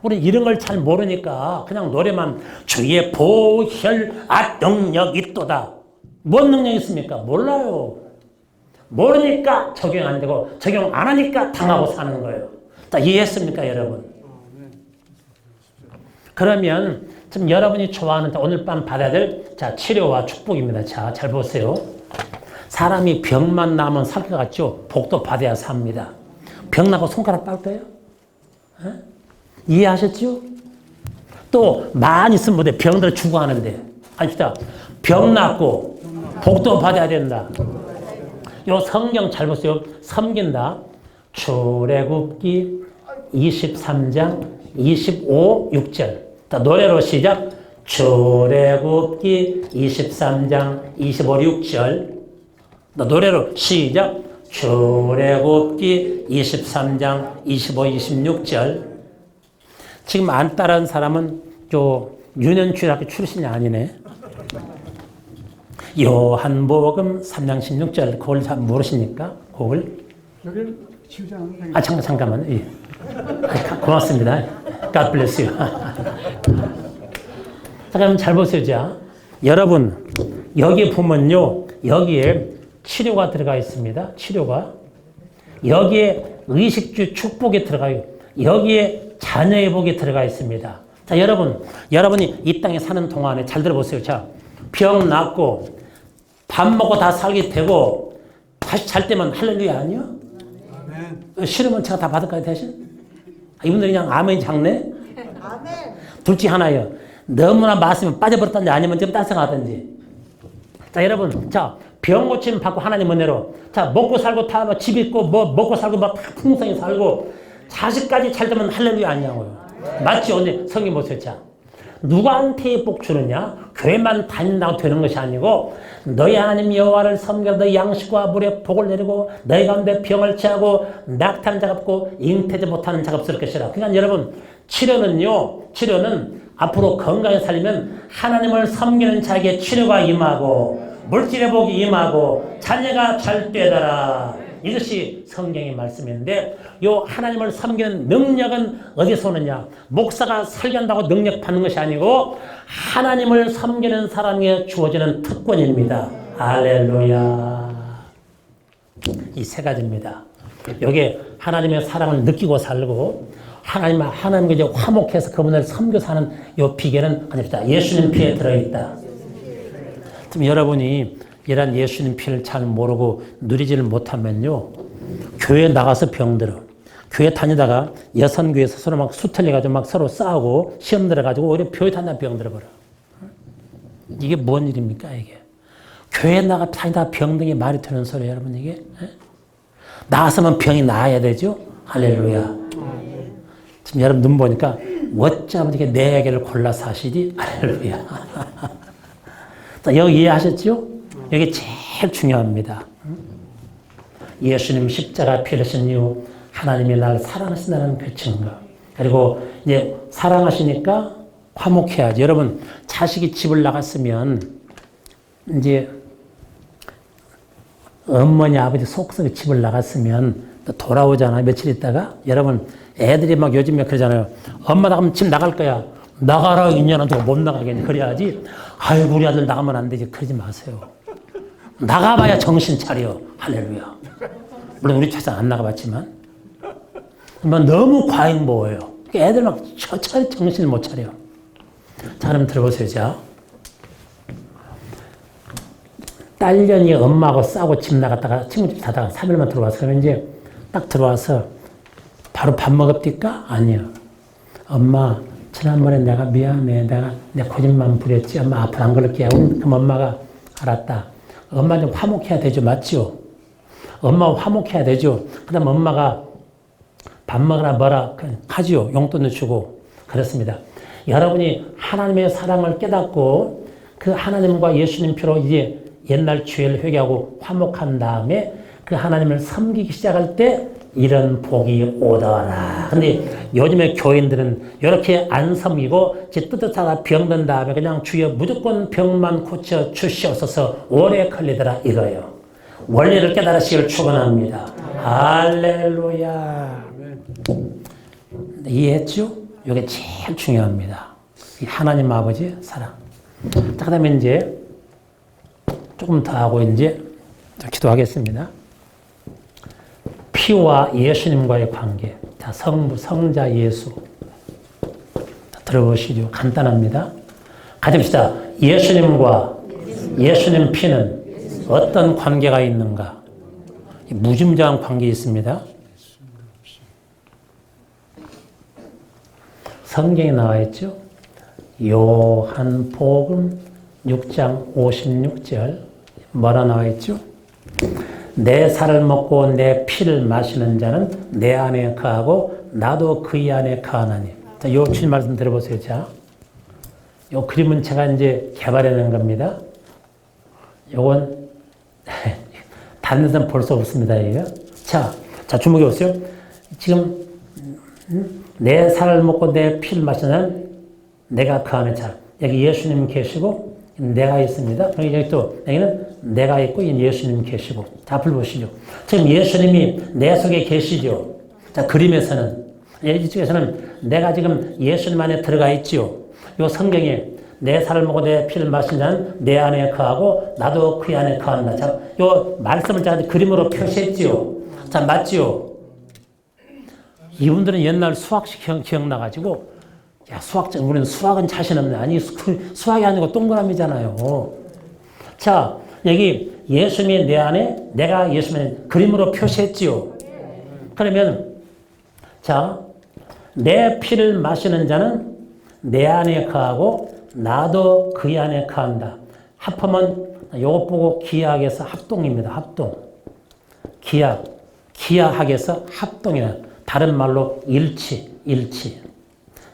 [SPEAKER 1] 우리 이런 걸 잘 모르니까 그냥 노래만 주의 보혈 능력 있도다. 뭔 능력이 있습니까? 몰라요. 모르니까 적용 안 되고 적용 안 하니까 당하고 사는 거예요. 자, 이해했습니까 여러분? 그러면 지금 여러분이 좋아하는 오늘 밤 받아야 될 자, 치료와 축복입니다. 자, 잘 보세요. 사람이 병만 나면 살 것 같죠? 복도 받아야 삽니다. 병 나고 손가락 빨 거예요? 이해하셨죠? 또 많이 있으면 못해. 병들 죽어가는데. 아닙니다. 병 낫고 복도 받아야 된다. 요 성경 잘 보세요. 섬긴다. 출애굽기 23장 25, 6절. 자, 노래로 시작. 출애굽기 23장 25, 6절. 노래로 시작. 출애굽기 23장 25, 26절. 지금 안 따라한 사람은 유년주일학교 출신이 아니네. 요한복음 3장 16절 그걸 잘 모르시니까 그걸
[SPEAKER 3] 여기를 치우지 않아도 되겠네.
[SPEAKER 1] 잠깐만. 예. 고맙습니다. God bless you. 잠깐만 잘 보세요. 자, 여러분 여기 보면요. 여기에 치료가 들어가 있습니다. 치료가. 여기에 의식주 축복이 들어가요. 여기에 자녀의 복이 들어가 있습니다. 자, 여러분이 이 땅에 사는 동안에 잘 들어보세요. 자, 병 낫고 밥 먹고 다 살게 되고 다시 잘 때면 할렐루야 아니요?
[SPEAKER 3] 아멘.
[SPEAKER 1] 싫으면 제가 다 받을까요 대신? 이분들이 그냥 아멘이 작네?
[SPEAKER 2] 아멘.
[SPEAKER 1] 둘 중에 하나예요. 너무나 말씀이 빠져버렸든지 아니면 좀 딴 생각하든지. 자, 여러분, 자, 병 고침 받고 하나님 은혜로. 자, 먹고 살고 다 집 있고 먹고 살고 다 풍성히 살고 자식까지 잘 되면 할렐루야 아니냐고요. 맞죠? 근데 성경 보세요. 자, 누구한테 복 주느냐? 교회만 다닌다고 되는 것이 아니고 너희 하나님 여호와를 섬겨 너희 양식과 물에 복을 내리고 너희 가운데 병을 취하고 낙타는 작업고 잉태지 못하는 작업스럴 것이라. 그러니까 여러분 치료는 앞으로 건강히 살려면 하나님을 섬기는 자에게 치료가 임하고 물질의 복이 임하고 자녀가 잘 되더라. 이것이 성경의 말씀인데 요 하나님을 섬기는 능력은 어디서 오느냐? 목사가 설교한다고 능력 받는 것이 아니고 하나님을 섬기는 사람에게 주어지는 특권입니다. 할렐루야. 이 세 가지입니다. 여기에 하나님의 사랑을 느끼고 살고 하나님께 이제 화목해서 그분을 섬겨 사는 요 비결은 아닙니다. 예수님 피에 들어있다. 지금 여러분이 이런 예수님 피를 잘 모르고 누리지를 못하면요. 교회 나가서 병들어. 교회 다니다가 여선교회에서 서로 막 수틀려가지고 막 서로 싸우고 시험 들어가지고 오히려 교회 다니다 병들어버려. 이게 뭔 일입니까 이게? 교회 나가 다니다 병등이 말이 되는 소리예요 여러분 이게? 나왔으면 병이 나아야 되죠? 할렐루야. 지금 여러분 눈 보니까 어쩌면 이렇게 내 얘기를 골라서 하시지? 할렐루야. 자, 여기 이해하셨죠? 여기 제일 중요합니다. 예수님 십자가 피 흘리신 이후 하나님이 날 사랑하신다는 그 증거. 그리고 이제 사랑하시니까 화목해야지. 여러분 자식이 집을 나갔으면 이제 어머니 아버지 속속에 집을 나갔으면 또 돌아오잖아요. 며칠 있다가. 여러분 애들이 막 요즘에 그러잖아요. 엄마 나가면 집 나갈 거야. 나가라 인연아 두고 못 나가겠니. 그래야지. 아이고 우리 아들 나가면 안 되지. 그러지 마세요. 나가봐야 정신 차려. 할렐루야. 물론 우리 차장 안 나가봤지만 너무 과잉보호예요. 애들 막 처차례 정신을 못 차려. 자, 그럼 들어보세요. 자, 딸년이 엄마하고 싸우고 집 나갔다가 친구 집 사다가 3일만 들어와서 그러면 이제 딱 들어와서 바로 밥 먹읍니까? 아니요. 엄마 지난번에 내가 미안해. 내 거짓말 부렸지. 엄마 앞으로 안 그럴게. 그럼 엄마가 알았다. 엄마는 화목해야 되죠. 맞죠? 엄마가 화목해야 되죠. 그 다음 엄마가 밥 먹으라 뭐라 하죠. 용돈을 주고. 그렇습니다. 여러분이 하나님의 사랑을 깨닫고 그 하나님과 예수님 피로 이제 옛날 죄를 회개하고 화목한 다음에 그 하나님을 섬기기 시작할 때 이런 복이 오더라. 근데 요즘에 교인들은 이렇게 안 섬기고 제 뜨뜻하다 병든 다음에 그냥 주여 무조건 병만 고쳐 주시옵소서 오래 걸리더라 이거예요. 원리를 깨달으시기를 축원합니다. 할렐루야. 이해했죠? 이게 제일 중요합니다. 하나님 아버지 사랑. 자, 그 다음에 이제 조금 더 하고 이제 기도하겠습니다. 피와 예수님과의 관계. 자, 성자 예수. 자, 들어보시죠. 간단합니다. 가집시다. 예수님과 예수님 피는 어떤 관계가 있는가? 무짐작한 관계 있습니다. 성경에 나와 있죠. 요한복음 6장 56절 뭐라 나와 있죠? 내 살을 먹고 내 피를 마시는 자는 내 안에 거하고 나도 그의 안에 거하나니. 자, 요 주님 말씀 들어보세요. 자, 요 그림은 제가 이제 개발해낸 겁니다. 요건 다른 데서는 볼 수 없습니다. 이거. 자, 주목해 보세요. 지금 내 살을 먹고 내 피를 마시는 내가 그 안에 자. 여기 예수님 계시고 내가 있습니다. 여기 또 여기는 내가 있고 예수님 계시고. 자, 앞을 보시죠. 지금 예수님이 내 속에 계시죠. 자, 그림에서는 이쪽에서는 내가 지금 예수님 안에 들어가 있지요. 요 성경에 내 살을 먹고 내 피를 마신 자는 내 안에 거하고 나도 그 안에 거한다. 자, 요 말씀을 제가 그림으로 표시했지요. 자, 맞지요? 이분들은 옛날 수학식 기억나가지고 야, 우리는 수학은 자신 없네. 아니, 수학이 아니고 동그라미잖아요. 자, 여기 예수님이 내 안에, 내가 예수님의 그림으로 표시했지요. 그러면, 자, 내 피를 마시는 자는 내 안에 거하고 나도 그 안에 거한다. 합하면 요것 보고 기하학에서 합동입니다. 합동. 기하학에서 합동이라. 다른 말로 일치.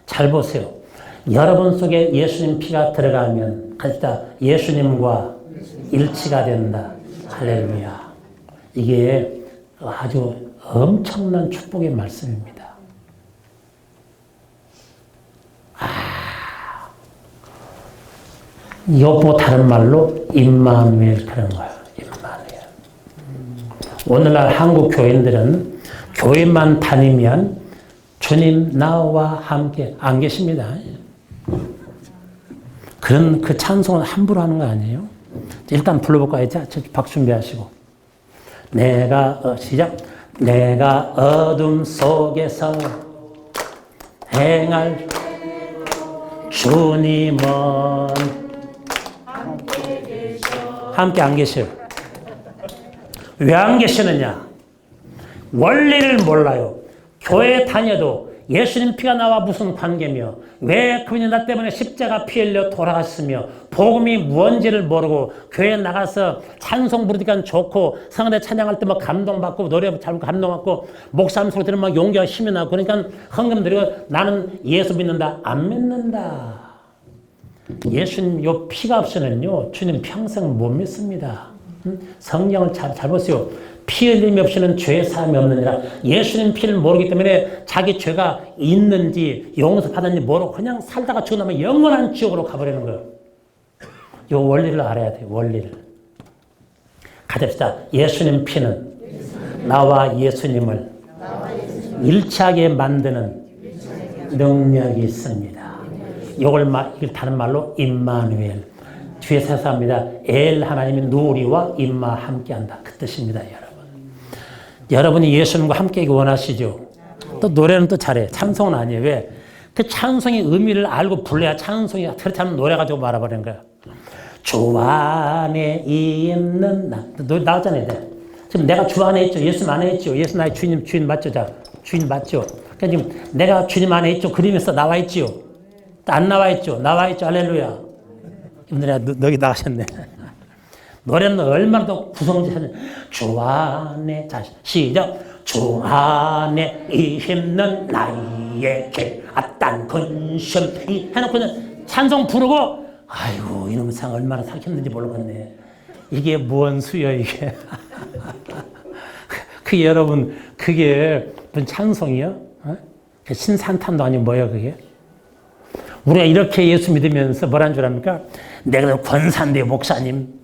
[SPEAKER 1] 잘 보세요. 여러분 속에 예수님 피가 들어가면 가지다 예수님과 일치가 된다. 할렐루야. 이게 아주 엄청난 축복의 말씀입니다. 이것보다 다른 말로 임마누엘 그런 거예요. 임마누엘. 오늘날 한국 교인들은 교회만 다니면 주님 나와 함께 안 계십니다. 그런 그 찬송은 함부로 하는 거 아니에요? 일단 불러볼까요? 자, 박수 준비하시고. 시작. 내가 어둠 속에서 행할 주님은 함께 안 계셔요. 왜 안 계시느냐? 원리를 몰라요. 교회 다녀도 예수님 피가 나와 무슨 관계며 왜 그분이 나 때문에 십자가 피 흘려 돌아갔으며 복음이 무언지를 모르고 교회에 나가서 찬송 부르니까 좋고 성안에 찬양할 때 막 감동받고 노래 잘 감동받고 목사님 소리 들으면 막 용기가 힘이 나고 그러니까 헌금 드리고 나는 예수 믿는다. 안 믿는다. 예수님 요 피가 없이는요 주님 평생 못 믿습니다. 성경을 잘 보세요. 피 흘림이 없이는 죄 사함이 없느니라. 예수님 피를 모르기 때문에 자기 죄가 있는지 용서 받았는지 모르고 그냥 살다가 죽고 나면 영원한 지옥으로 가버리는 거예요. 이 원리를 알아야 돼요. 원리를. 가집시다. 예수님 피는 나와 예수님을 일치하게 만드는 능력이 있습니다. 이걸 다른 말로 임마누엘. 뒤에서 해석합니다. 엘 하나님이 누리와 임마 함께한다. 그 뜻입니다, 여러분. 여러분이 예수님과 함께하기 원하시죠? 또 노래는 또 잘해. 찬송은 아니에요. 왜? 그 찬송의 의미를 알고 불러야 찬송이 그렇지 않으면 노래 가지고 말아버리는 거야. 주 안에 있는 나. 나왔잖아요. 지금 내가 주 안에 있죠. 예수님 안에 있죠. 예수 나의 주인 맞죠? 자, 주인 맞죠? 그러니까 지금 내가 주님 안에 있죠. 그림에서 나와 있죠. 안 나와 있죠. 나와 있죠. 할렐루야. 이분들이 너기 나가셨네. 노래는 얼마나 더 구성지셨냐. 주 안에, 자, 시작. 주 안에 있는 나에게 딴 근심이 해놓고 찬송 부르고, 아이고, 이놈의 상 얼마나 삭혔는지 모르겠네. 이게 무언 수요, 이게. 그게 여러분, 그게 무슨 찬송이요? 어? 신산탄도 아니고 뭐예요, 그게? 우리가 이렇게 예수 믿으면서 뭐라는 줄 압니까? 내가 권사인데 목사님.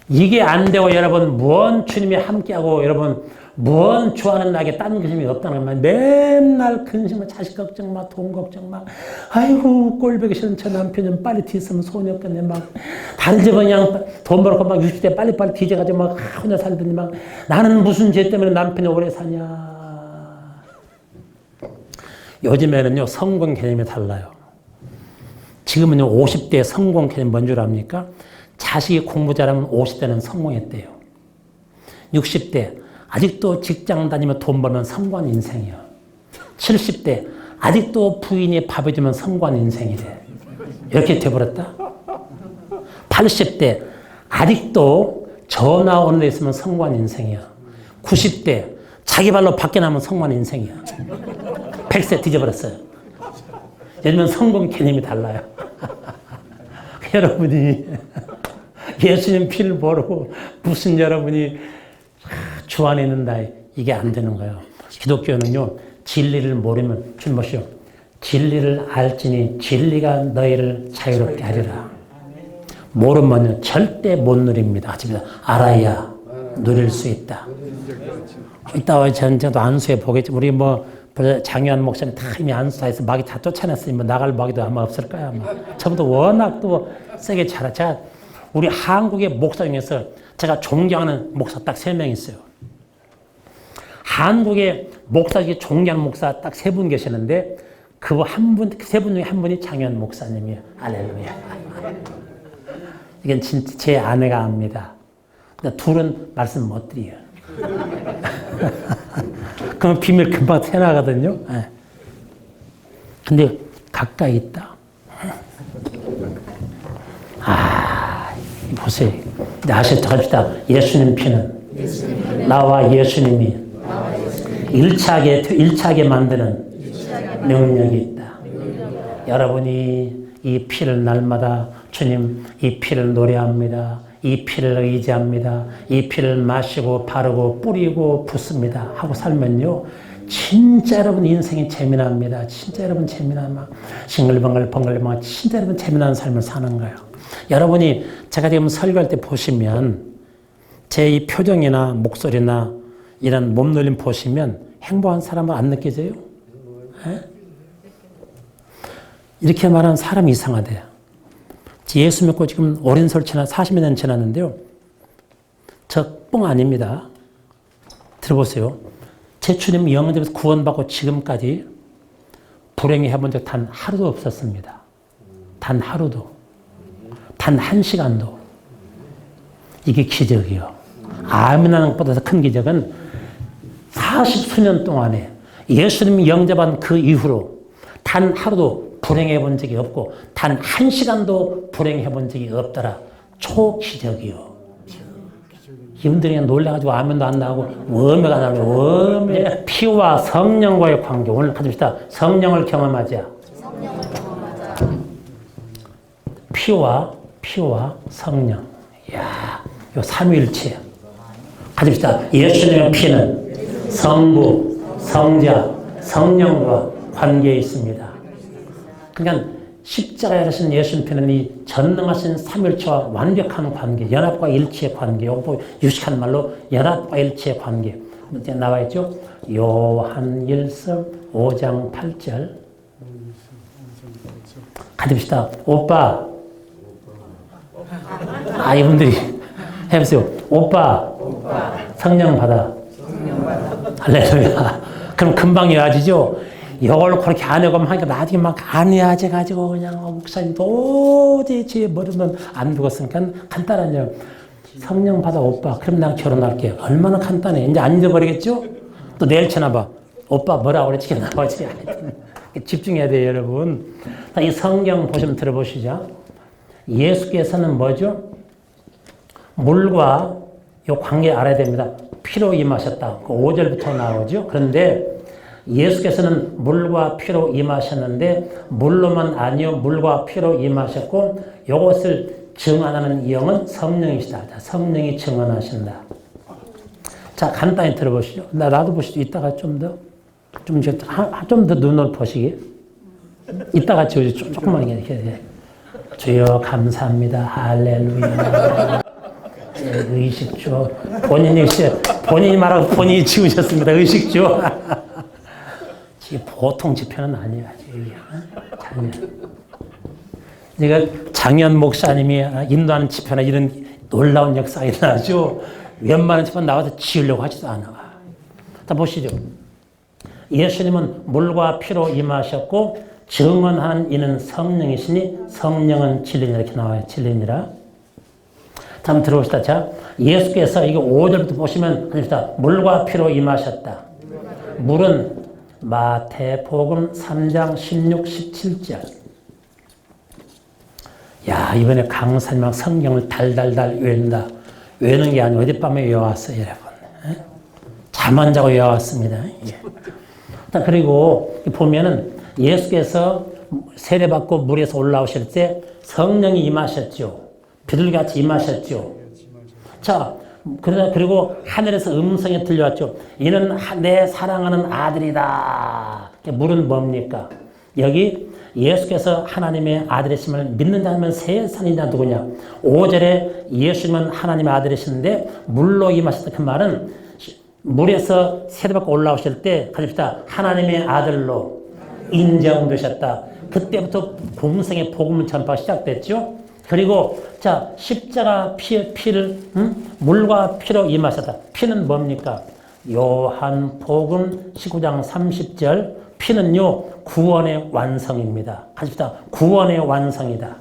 [SPEAKER 1] 이게 안 되고 여러분 무언 주님이 함께하고 여러분 무언 좋아하는 나에게 딴 근심이 없다는 말. 맨날 근심을 자식 걱정 막 돈 걱정 막 아이고 꼴보기 싫은 저 남편 좀 빨리 뒤있으면 소원이 없겠네 막 다른 집은 그냥 돈 벌고 막 60대 빨리빨리 뒤져가지고 막 혼자 살더니 막 나는 무슨 죄 때문에 남편이 오래 사냐. 요즘에는요 성공 개념이 달라요. 지금은요 50대 성공 개념 뭔 줄 압니까? 자식이 공부 잘하면 50대는 성공했대요. 60대 아직도 직장 다니며 돈 벌면 성공한 인생이요. 70대 아직도 부인이 밥을 주면 성공한 인생이래. 이렇게 돼버렸다. 80대 아직도 전화 오는 데 있으면 성공한 인생이야. 90대 자기 발로 밖에 나면 성공한 인생이야. 100세 뒤져버렸어요. 요즘은 성공 개념이 달라요. 여러분이 예수님 피를 모르고 무슨 여러분이 주 안에 있는다. 이게 안 되는 거예요. 기독교는요, 진리를 모르면, 주님 보시오. 진리를 알지니 진리가 너희를 자유롭게 하리라. 모르면 절대 못 누립니다. 하지만 알아야 누릴 수 있다. 이따가 전쟁도 안수해 보겠지. 우리 장유한 목사님 다 이미 안수해서 마귀 다 쫓아냈으니 나갈 마귀도 아마 없을 거야. 아마. 저분도 워낙 또 세게 잘하. 제가 우리 한국의 목사 중에서 제가 존경하는 목사 딱 3명 있어요. 한국의 목사 중에 존경하는 목사 딱 3분 계시는데 그 세 분 중에 한 분이 장유한 목사님이에요. 할렐루야. 이건 진짜 제 아내가 압니다. 그러니까 둘은 말씀 못 드려요. 그러면 비밀 금방 새나가거든요. 근데 가까이 있다. 보세요. 아시죠? 합시다. 예수님 피는 나와 예수님이 일치하게 만드는 능력이 있다. 여러분이 이 피를 날마다 주님 이 피를 노래합니다. 이 피를 의지합니다. 이 피를 마시고 바르고 뿌리고 붓습니다. 하고 살면요. 진짜 여러분 인생이 재미납니다. 진짜 여러분 재미나마 싱글벙글 벙글벙글 진짜 여러분 재미난 삶을 사는 거예요. 여러분이 제가 지금 설교할 때 보시면 제 이 표정이나 목소리나 이런 몸놀림 보시면 행복한 사람은 안 느껴져요? 에? 이렇게 말하는 사람이 이상하대요. 예수 믿고 지금 오랜 세월 40여 년 지났는데요. 저 뻥 아닙니다. 들어보세요. 제 주님 영접에서 구원받고 지금까지 불행히 해본 적 단 하루도 없었습니다. 단 하루도. 단 1시간도. 이게 기적이요. 아멘하는 것보다 더 큰 기적은 40수년 동안에 예수님이 영접한 그 이후로 단 하루도 불행해 본 적이 없고 단 1시간도 불행해 본 적이 없더라. 초기적이요. 이분들이 그냥 놀라가지고 아멘도 안 나오고 워매가 나오고 워매. 피와 성령과의 관계. 오늘 가집시다. 성령을 경험하자. 피와 성령. 이야, 요 삼위일체. 가집시다. 예수님의 피는 성부, 성자, 성령과 관계에 있습니다. 그러니까 십자가에 하신 예수님 피는 이 전능하신 삼일체와 완벽한 관계, 연합과 일치의 관계, 유식한 말로 연합과 일치의 관계. 나와 있죠? 요한일서 5장 8절. 가집시다. 오빠. 이분들이 해보세요. 오빠. 성령 받아. 할렐루야. 그럼 금방 이어지죠? 이걸 그렇게 안 해고 하니까 나중에 막 안 해가지고 그냥 목사님 도대체 제 머리는 안 죽었으니까 간단하죠. 성령 받아 오빠. 그럼 난 결혼할게. 얼마나 간단해. 이제 안 잊어버리겠죠? 또 내일 쳐나봐. 오빠 뭐라고 그랬지? 나오지. 집중해야 돼요, 여러분. 이 성경 보시면 들어보시죠. 예수께서는 뭐죠? 물과 이 관계 알아야 됩니다. 피로 임하셨다. 그 5절부터 나오죠. 그런데 예수께서는 물과 피로 임하셨는데 물로만 아니요 물과 피로 임하셨고 이것을 증언하는 영은 성령이시다. 자, 성령이 증언하신다. 자, 간단히 들어보시죠. 나도 보시죠. 이따가 좀 더 눈을 보시게. 이따가 조금만 이렇게. 주여 감사합니다. 할렐루야. 의식주. 본인이 말하고 본인이 지으셨습니다. 의식주. 보통 집회는 아니야. 내가 장현 목사님이 인도하는 집회나 이런 놀라운 역사가 일어나죠. 웬만한 집회 나와서 지으려고 하지도 않아. 자, 보시죠. 예수님은 물과 피로 임하셨고 증언한 이는 성령이시니 성령은 진리니라. 이렇게 나와요. 진리니라. 자, 한번 들어봅시다. 자, 예수께서 이거 5절부터 보시면 합시다. 물과 피로 임하셨다. 물은 마태복음 3장 16, 17절. 야, 이번에 강사님 막 성경을 달달달 외운다. 외우는 게 아니고 어젯밤에 외워왔어요, 여러분. 잠 안 자고 외워왔습니다. 그리고 보면은 예수께서 세례받고 물에서 올라오실 때 성령이 임하셨죠. 비둘기같이 임하셨죠. 자, 그리고 하늘에서 음성이 들려왔죠. 이는 내 사랑하는 아들이다. 물은 뭡니까? 여기 예수께서 하나님의 아들이심을 믿는 자면 세상이냐 누구냐? 5절에 예수님은 하나님의 아들이신데 물로 임하셨다. 그 말은 물에서 세례받고 올라오실 때 가집시다. 하나님의 아들로 인정되셨다. 그때부터 공생의 복음 전파가 시작됐죠. 그리고 자 십자가 피를 물과 피로 임하셨다. 피는 뭡니까? 요한복음 19장 30절 피는요 구원의 완성입니다. 가십시다. 구원의 완성이다.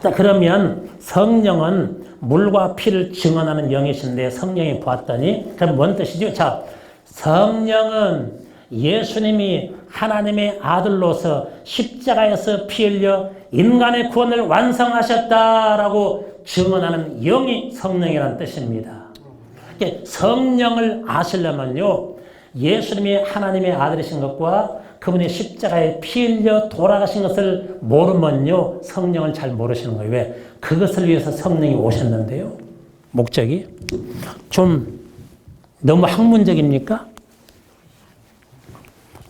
[SPEAKER 1] 자 그러면 성령은 물과 피를 증언하는 영이신데 성령이 보았더니 그럼 뭔 뜻이죠? 자 성령은 예수님이 하나님의 아들로서 십자가에서 피 흘려 인간의 구원을 완성하셨다라고 증언하는 영이 성령이라는 뜻입니다. 성령을 아시려면요 예수님이 하나님의 아들이신 것과 그분이 십자가에 피 흘려 돌아가신 것을 모르면요 성령을 잘 모르시는 거예요. 왜? 그것을 위해서 성령이 오셨는데요. 목적이 좀 너무 학문적입니까?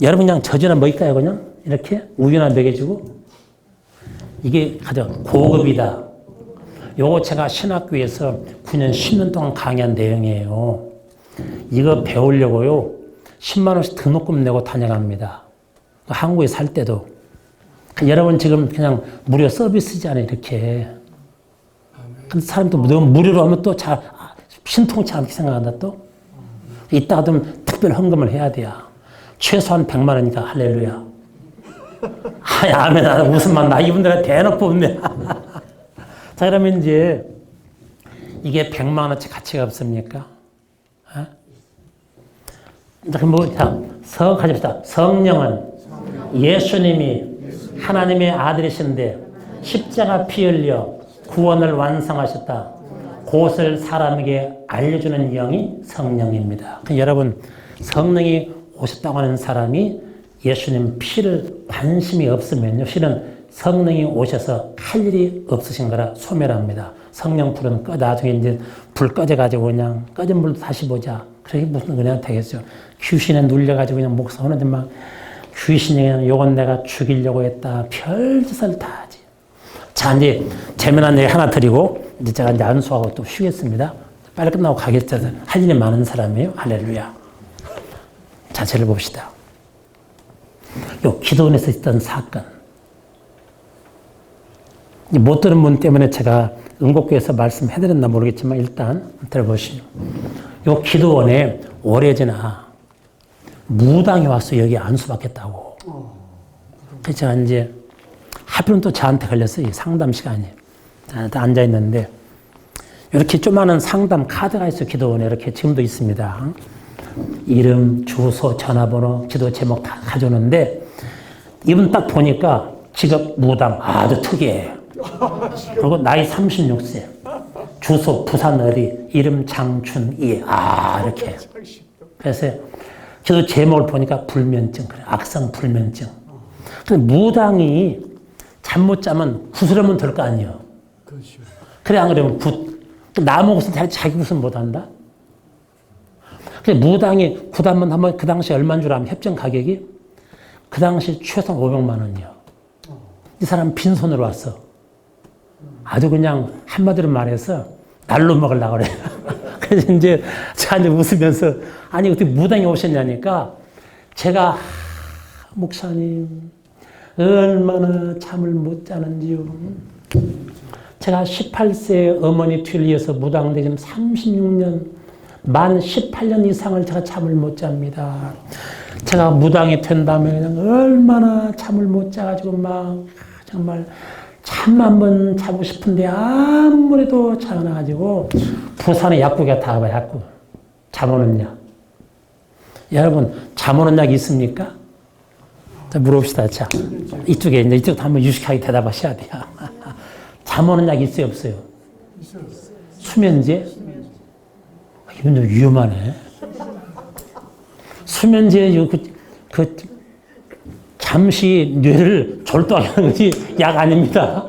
[SPEAKER 1] 여러분 그냥 젖이나 먹일까요? 그냥 이렇게 우유나 먹여주고 이게 가장 고급이다. 요거 제가 신학교에서 9년 10년 동안 강의한 내용이에요. 이거 배우려고요 10만 원씩 등록금 내고 다녀갑니다. 한국에 살 때도 여러분 지금 그냥 무료 서비스잖아요. 이렇게 근데 사람도 너무 무료로 하면 또 잘 신통치 않게 생각한다. 또 이따가 좀 특별 헌금을 해야 돼요. 최소한 100만 원이니까 할렐루야. 아멘. 웃음만 나. 이분들한테 대놓고 웃네. 자, 그러면 이제 이게 100만 원치 가치가 없습니까? 그럼 뭐, 자, 가집시다. 성령은 예수님이 하나님의 아들이신데 십자가 피 흘려 구원을 완성하셨다. 그것을 사람에게 알려주는 영이 성령입니다. 여러분, 성령이 오셨다고 하는 사람이 예수님 피를 관심이 없으면요. 실은 성령이 오셔서 할 일이 없으신 거라 소멸합니다. 성령 불은 나중에 이제 불 꺼져가지고 그냥 꺼진 불 다시 보자. 그렇게 무슨 그냥 되겠죠. 귀신에 눌려가지고 그냥 목사하는데 막 귀신이 그냥 요건 내가 죽이려고 했다. 별짓을 다 하지. 자, 이제 재미난 얘기 하나 드리고 이제 제가 이제 안수하고 또 쉬겠습니다. 빨리 끝나고 가겠죠. 할 일이 많은 사람이에요. 할렐루야. 자체를 봅시다. 요 기도원에서 있던 사건. 못 들은 분 때문에 제가 응곡교에서 말씀해드렸나 모르겠지만 일단 들어보시죠. 요 기도원에 오래전에 무당이 와서 여기 안수받겠다고. 그래서 제가 이제 하필은 또 저한테 걸렸어요. 상담 시간이. 앉아있는데 이렇게 조그마한 상담 카드가 있어요. 기도원에 이렇게 지금도 있습니다. 이름, 주소, 전화번호, 기도 제목 다 가져오는데 이분 딱 보니까 직업 무당 아주 특이해. 그리고 나이 36세. 주소 부산 어디, 이름 장춘이. 이렇게. 그래서 기도 제목을 보니까 불면증, 그래. 악성 불면증. 근데 무당이 잠 못 자면 구슬하면 될 거 아니에요. 그래 안 그러면 나무 구슬 자기 구슬 못 한다? 무당이 굿하면 한번 그 당시 얼마인 줄 아면 협정 가격이 그 당시 최소 500만 원이요. 이 사람 빈손으로 왔어. 아주 그냥 한마디로 말해서 날로 먹으려고 그래. 그래서 이제 저한테 웃으면서 아니 어떻게 무당이 오셨냐니까 제가 목사님 얼마나 잠을 못 자는지요. 제가 18세 어머니 뒤를 이어서 무당인데 지금 36년 만 18년 이상을 제가 잠을 못 잡니다. 제가 무당이 된다면 그냥 얼마나 잠을 못 자가지고 막 정말 잠 한번 자고 싶은데 아무래도 잘 안 와가지고 부산에 약국에 다 가봐요. 약국. 잠 오는 약. 여러분 잠 오는 약 있습니까? 자, 물어봅시다. 자, 이쪽에 이제 이쪽도 한번 유식하게 대답하셔야 돼요. 잠 오는 약 있어요, 없어요? 수면제? 이건 좀 위험하네. 수면제 잠시 뇌를 졸도하게 하는 것이 약 아닙니다.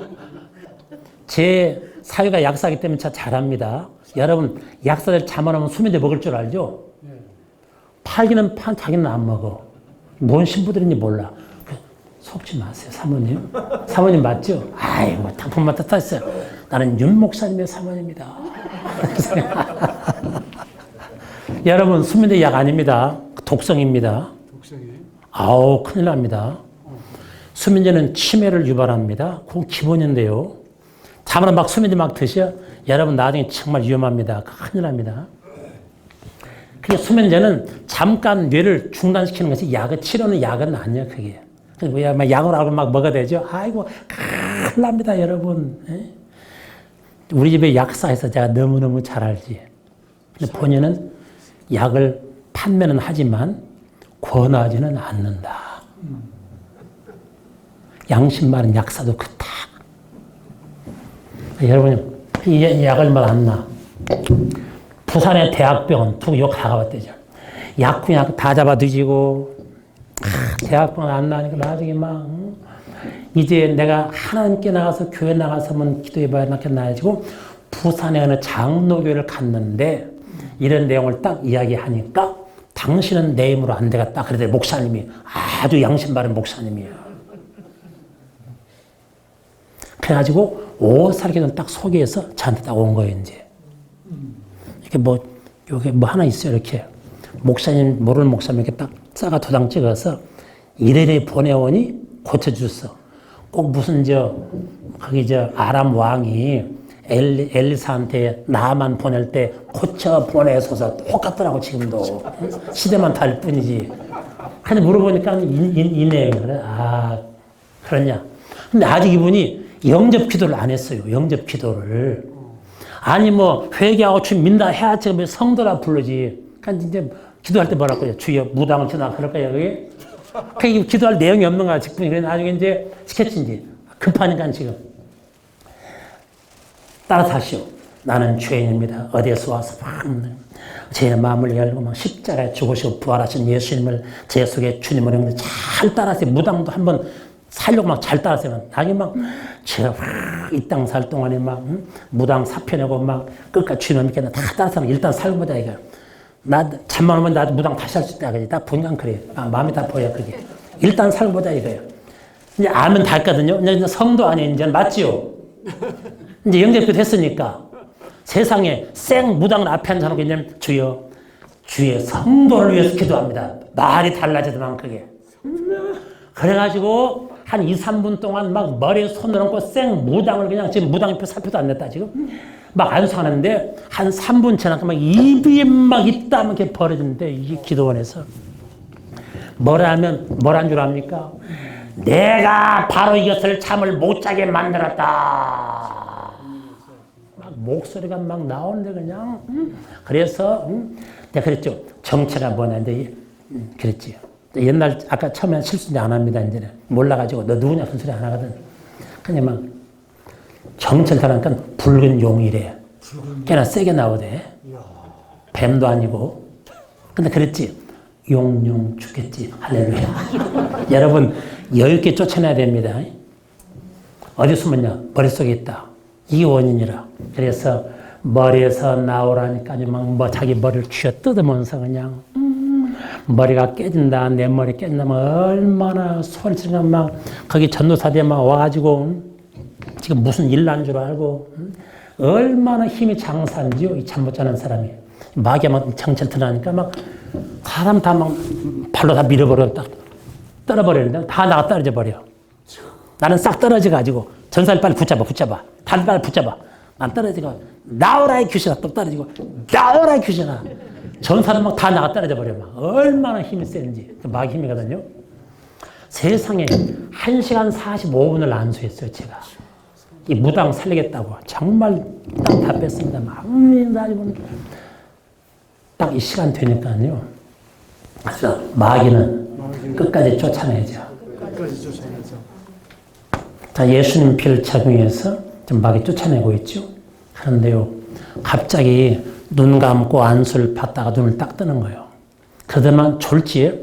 [SPEAKER 1] 제 사위가 약사이기 때문에 참 잘합니다. 여러분, 약사들 잠안하면 수면제 먹을 줄 알죠? 팔기는 판, 자기는 안 먹어. 뭔 신부들인지 몰라. 속지 마세요, 사모님. 사모님 맞죠? 아이고, 당분만 탓했어요. 나는 윤 목사님의 사모입니다. 여러분, 수면제 약 아닙니다. 독성입니다.
[SPEAKER 3] 독성이.
[SPEAKER 1] 아우, 큰일 납니다. 수면제는 치매를 유발합니다. 그건 기본인데요. 잠을 막 수면제 막 드셔? 여러분, 나중에 정말 위험합니다. 큰일 납니다. 그게 수면제는 잠깐 뇌를 중단시키는 것이 약은, 치료는 약은 아니야, 그게. 왜 막 약을 알고 막 먹어야 되죠? 아이고, 큰일 납니다, 여러분. 에? 우리 집에 약사에서 제가 너무너무 잘 알지. 근데 본인은 약을 판매는 하지만 권하지는 않는다. 양심 많은 약사도 그렇다. 여러분, 이 약 얼마 안 나. 부산의 대학병원 두 역 다 가봤대죠. 약국약 다 잡아 뒤지고, 대학병원 안 나니까 나중에 막, 이제 내가 하나님께 나가서 교회 나가서 한번 기도해봐야 나가지고, 부산에 어느 장로교회를 갔는데, 이런 내용을 딱 이야기하니까, 당신은 내 힘으로 안 되겠다. 그러더니 목사님이, 아주 양심 바른 목사님이에요. 그래가지고, 오살기는 딱 소개해서 저한테 딱 온 거예요, 이제. 이렇게 뭐, 요게 뭐 하나 있어요, 이렇게. 목사님, 모르는 목사님 이렇게 딱 싸가 도장 찍어서 이래래 보내오니 고쳐줬어. 꼭 무슨 거기 아람 왕이 엘리사한테 나만 보낼 때 고쳐 보내소서 똑같더라고, 지금도. 시대만 다를 뿐이지. 근데 물어보니까 이 내용이 그래. 아, 그러냐. 근데 아직 이분이 영접 기도를 안 했어요. 영접 기도를. 아니 뭐 회개하고 주 민다 해야지 성도라 부르지. 그러니까 이제 기도할 때 뭐라고 해요? 주여 무당을 주나 그럴까요? 그게? 그 기도할 내용이 없는 거야. 직분이. 그래 나중에 이제 시켰지. 급하니까 지금. 따라서 하시오. 나는 죄인입니다. 어디에서 와서 제 마음을 열고 막 십자가에 죽으시고 부활하신 예수님을 제 속에 주님을 했는데 잘 따라하세요. 무당도 한번 살려고 막 잘 따라서요. 나중에 막, 제가 이 땅 살 동안에 막, 무당 사표내고 막, 끝까지 주님 믿게 다 따라서 일단 살고 보자, 이거. 나, 잠만 오면 나도 무당 다시 할 수 있다, 그지? 딱 분명 그래. 마음이 다 보여, 그게. 일단 살고 보자, 이거예요. 이제 알면 다 했거든요. 이제 성도 아니에요, 이제 맞지요? 이제 영접도 됐으니까. 세상에 생 무당을 앞에 앉아놓고 이제 주여, 주의 성도를 위해서 기도합니다. 말이 달라지더만, 그게. 그래가지고, 한 2, 3분 동안 막 머리에 손을 얹고 생 무당을 그냥 지금 무당표 살표도 안 냈다 지금 막 안수하는데 한 3분 지나니까 막 입이 막 있다 이렇게 벌어지는데 이 기도원에서 뭐란 줄 압니까? 내가 바로 이것을 잠을 못 자게 만들었다. 막 목소리가 막 나오는데 그냥 그래서 내가 그랬죠. 정체가 뭐냐 이제 그랬지. 옛날 아까 처음에 실수는 안 합니다. 이제는 몰라가지고 너 누구냐 그런 소리 안 하거든. 그냥 막 정체를 하니까 붉은 용이래. 꽤나 세게 나오대. 뱀도 아니고. 근데 그랬지. 용용 죽겠지. 할렐루야. 여러분 여유있게 쫓아내야 됩니다. 어디 숨었냐? 머릿속에 있다. 이게 원인이라. 그래서 머리에서 나오라니까 막 뭐 자기 머리를 쥐어 뜯으면서 그냥 머리가 깨진다, 내 머리 깨진다면 얼마나 소리치가 막 거기 전도사들이 막 와가지고 지금 무슨 일 난 줄 알고 얼마나 힘이 장사인지요, 이 잠 못 자는 사람이. 마귀가 막 정체를 드러나니까 막 사람 다 막 발로 다 밀어버려, 딱 떨어버리는데 다 나가 떨어져 버려. 나는 싹 떨어져가지고 전사를 빨리 붙잡아. 다들 빨리 붙잡아. 난 떨어지고 나오라 이 귀신아 또 떨어지고 나오라 이 귀신아. 전사는 막 다 나가 떨어져 버려. 막 얼마나 힘이 세는지. 마귀 힘이거든요. 세상에 1시간 45분을 안수했어요, 제가. 이 무당 살리겠다고. 정말 딱 다 뺐습니다. 딱 이 시간 되니까요. 그래서 마귀는 끝까지 쫓아내죠.
[SPEAKER 3] 끝까지 쫓아내죠.
[SPEAKER 1] 자, 예수님 피를 착용해서 지금 마귀 쫓아내고 있죠. 그런데요, 갑자기 눈 감고 안수를 받다가 눈을 딱 뜨는 거예요. 그러더만 졸지에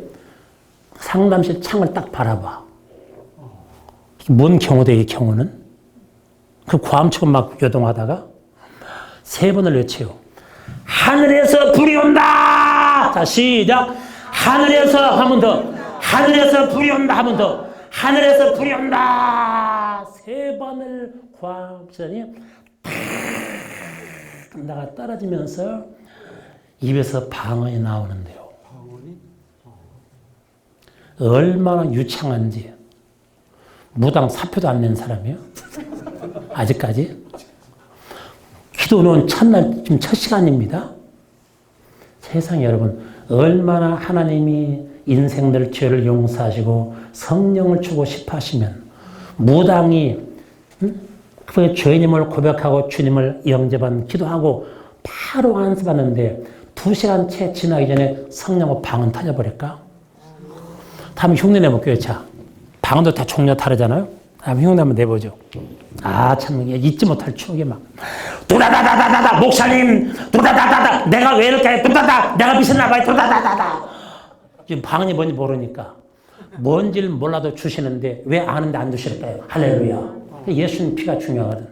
[SPEAKER 1] 상담실 창을 딱 바라봐. 뭔 경우다, 이 경우는? 그 고함치고 막 요동하다가 3번을 외쳐요. 하늘에서 불이 온다. 자, 시작. 하늘에서 하면 더. 하늘에서 불이 온다 하면 더. 하늘에서 불이 온다. 3번을 고함치더니 탁 나가 떨어지면서 입에서 방언이 나오는데요. 얼마나 유창한지. 무당 사표도 안 낸 사람이에요. 아직까지. 기도는 첫날, 지금 첫 시간입니다. 세상에 여러분, 얼마나 하나님이 인생들 죄를 용서하시고 성령을 주고 싶어 하시면 무당이 그 죄인임을 고백하고 주님을 영접한 기도하고 바로 안수받는데 2시간 채 지나기 전에 성령의 방언 터져버릴까? 다음 흉내 내볼게요. 자, 방언도 다 종류 다르잖아요. 다음 흉내 한번 내보죠. 아, 참, 잊지 못할 추억이 막. 두다다다다다다, 목사님, 두다다다다, 내가 왜 이렇게 해, 두다다, 내가 미쳤나봐요, 두다다다다. 지금 방언이 뭔지 모르니까. 뭔지를 몰라도 주시는데 왜 아는데 안 주실까요? 할렐루야. 예수님 피가 중요하거든.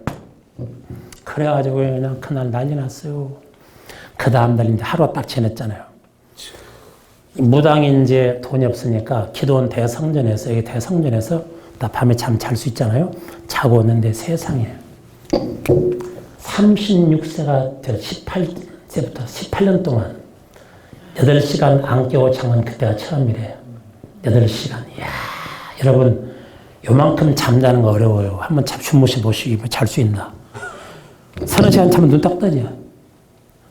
[SPEAKER 1] 그래가지고 그냥 그날 난리 났어요. 그 다음날 이제 하루 딱 지냈잖아요. 무당이 이제 돈이 없으니까 기도원 대성전에서, 여기 대성전에서 나 밤에 잠 잘 수 있잖아요. 자고 오는데 세상에 36세가 될 18세부터 18년 동안 8시간 안 깨고 잠은 그때가 처음이래요. 8시간. 이야, 여러분, 요만큼 잠자는 거 어려워요. 한번 주무시 보시고 잘 수 있나. 3시간 자면 눈 딱 떠져.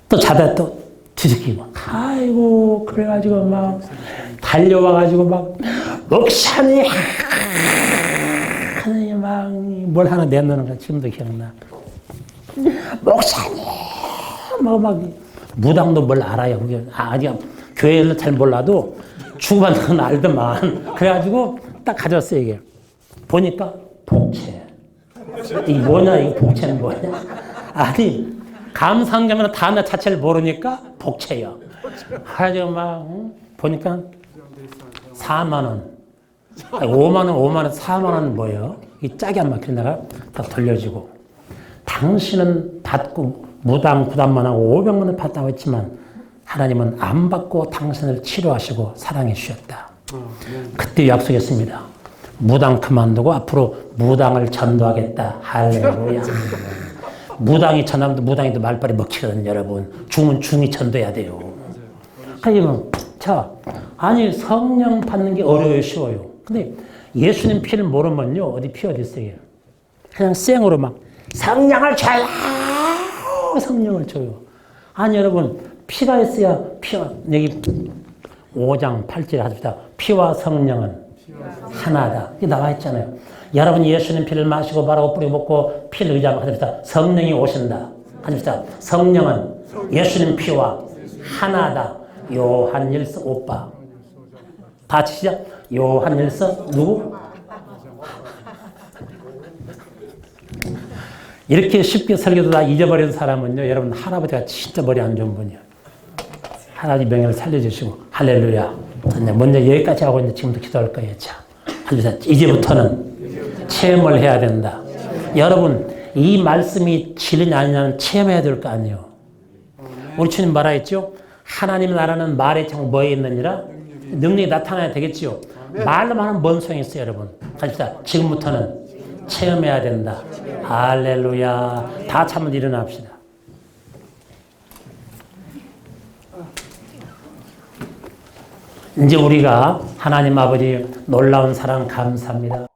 [SPEAKER 1] 또 자다 또 뒤집기고. 아이고, 그래가지고 막 달려와가지고 막 목사님 하느님 막 뭘 하나 내놓는 거 지금도 기억나. 목사님 막 무당도 뭘 알아요. 그게 아직 교회를 잘 몰라도 주고받는 건 알더만. 그래가지고 딱 가져왔어요. 이게 보니까 복채. 이게 뭐냐, 이게 복채는 뭐냐? 아니, 감상자면 단어 자체를 모르니까 복채요. 그래가지고 막 보니까 4만 원, 5만 원, 5만 원, 4만 원 뭐예요? 이 짝이 안 막히다가 다 돌려주고. 당신은 받고 무당 부담만 하고 500만 원 받다고 했지만 하나님은 안 받고 당신을 치료하시고 사랑해 주셨다. 그때 약속했습니다. 무당 그만두고 앞으로 무당을 전도하겠다. 할렐루야. 무당이 전하면 무당이도 말빨이 먹히거든요, 여러분. 중은 중이 전도해야 돼요. 그러면 자, 아니 성령 받는 게 어려워요, 쉬워요. 근데 예수님 피를 모르면요, 어디 피 어디 있어요? 그냥 생으로 막 성령을 줘요, 성령을 줘요. 아니 여러분, 피가 있어야 피와 여기 5장 8절에 하십니다. 피와 성령은 하나다. 이게 나와 있잖아요. 여러분 예수님 피를 마시고 바르고 뿌리 먹고 피를 의지하고 하십니다. 성령이 오신다. 하십니다. 성령은 예수님 피와 하나다. 요한일서 오빠. 같이 시작. 요한일서 누구? 이렇게 쉽게 설교도 다 잊어버린 사람은요, 여러분 할아버지가 진짜 머리 안 좋은 분이에요. 하나님 명예를 살려주시고 할렐루야. 먼저 여기까지 하고 이제 지금도 기도할 거예요. 자, 이제부터는 체험을 해야 된다. 여러분 이 말씀이 진리냐 아니냐는 체험해야 될 거 아니에요. 우리 주님 뭐라 했죠? 하나님 나라는 말의 장 뭐에 있느니라? 능력이 나타나야 되겠지요. 말로만 하면 뭔 소용이 있어요, 여러분. 갑시다. 지금부터는 체험해야 된다. 할렐루야. 다 같이 한번 일어납시다. 이제 우리가 하나님 아버지 놀라운 사랑 감사합니다.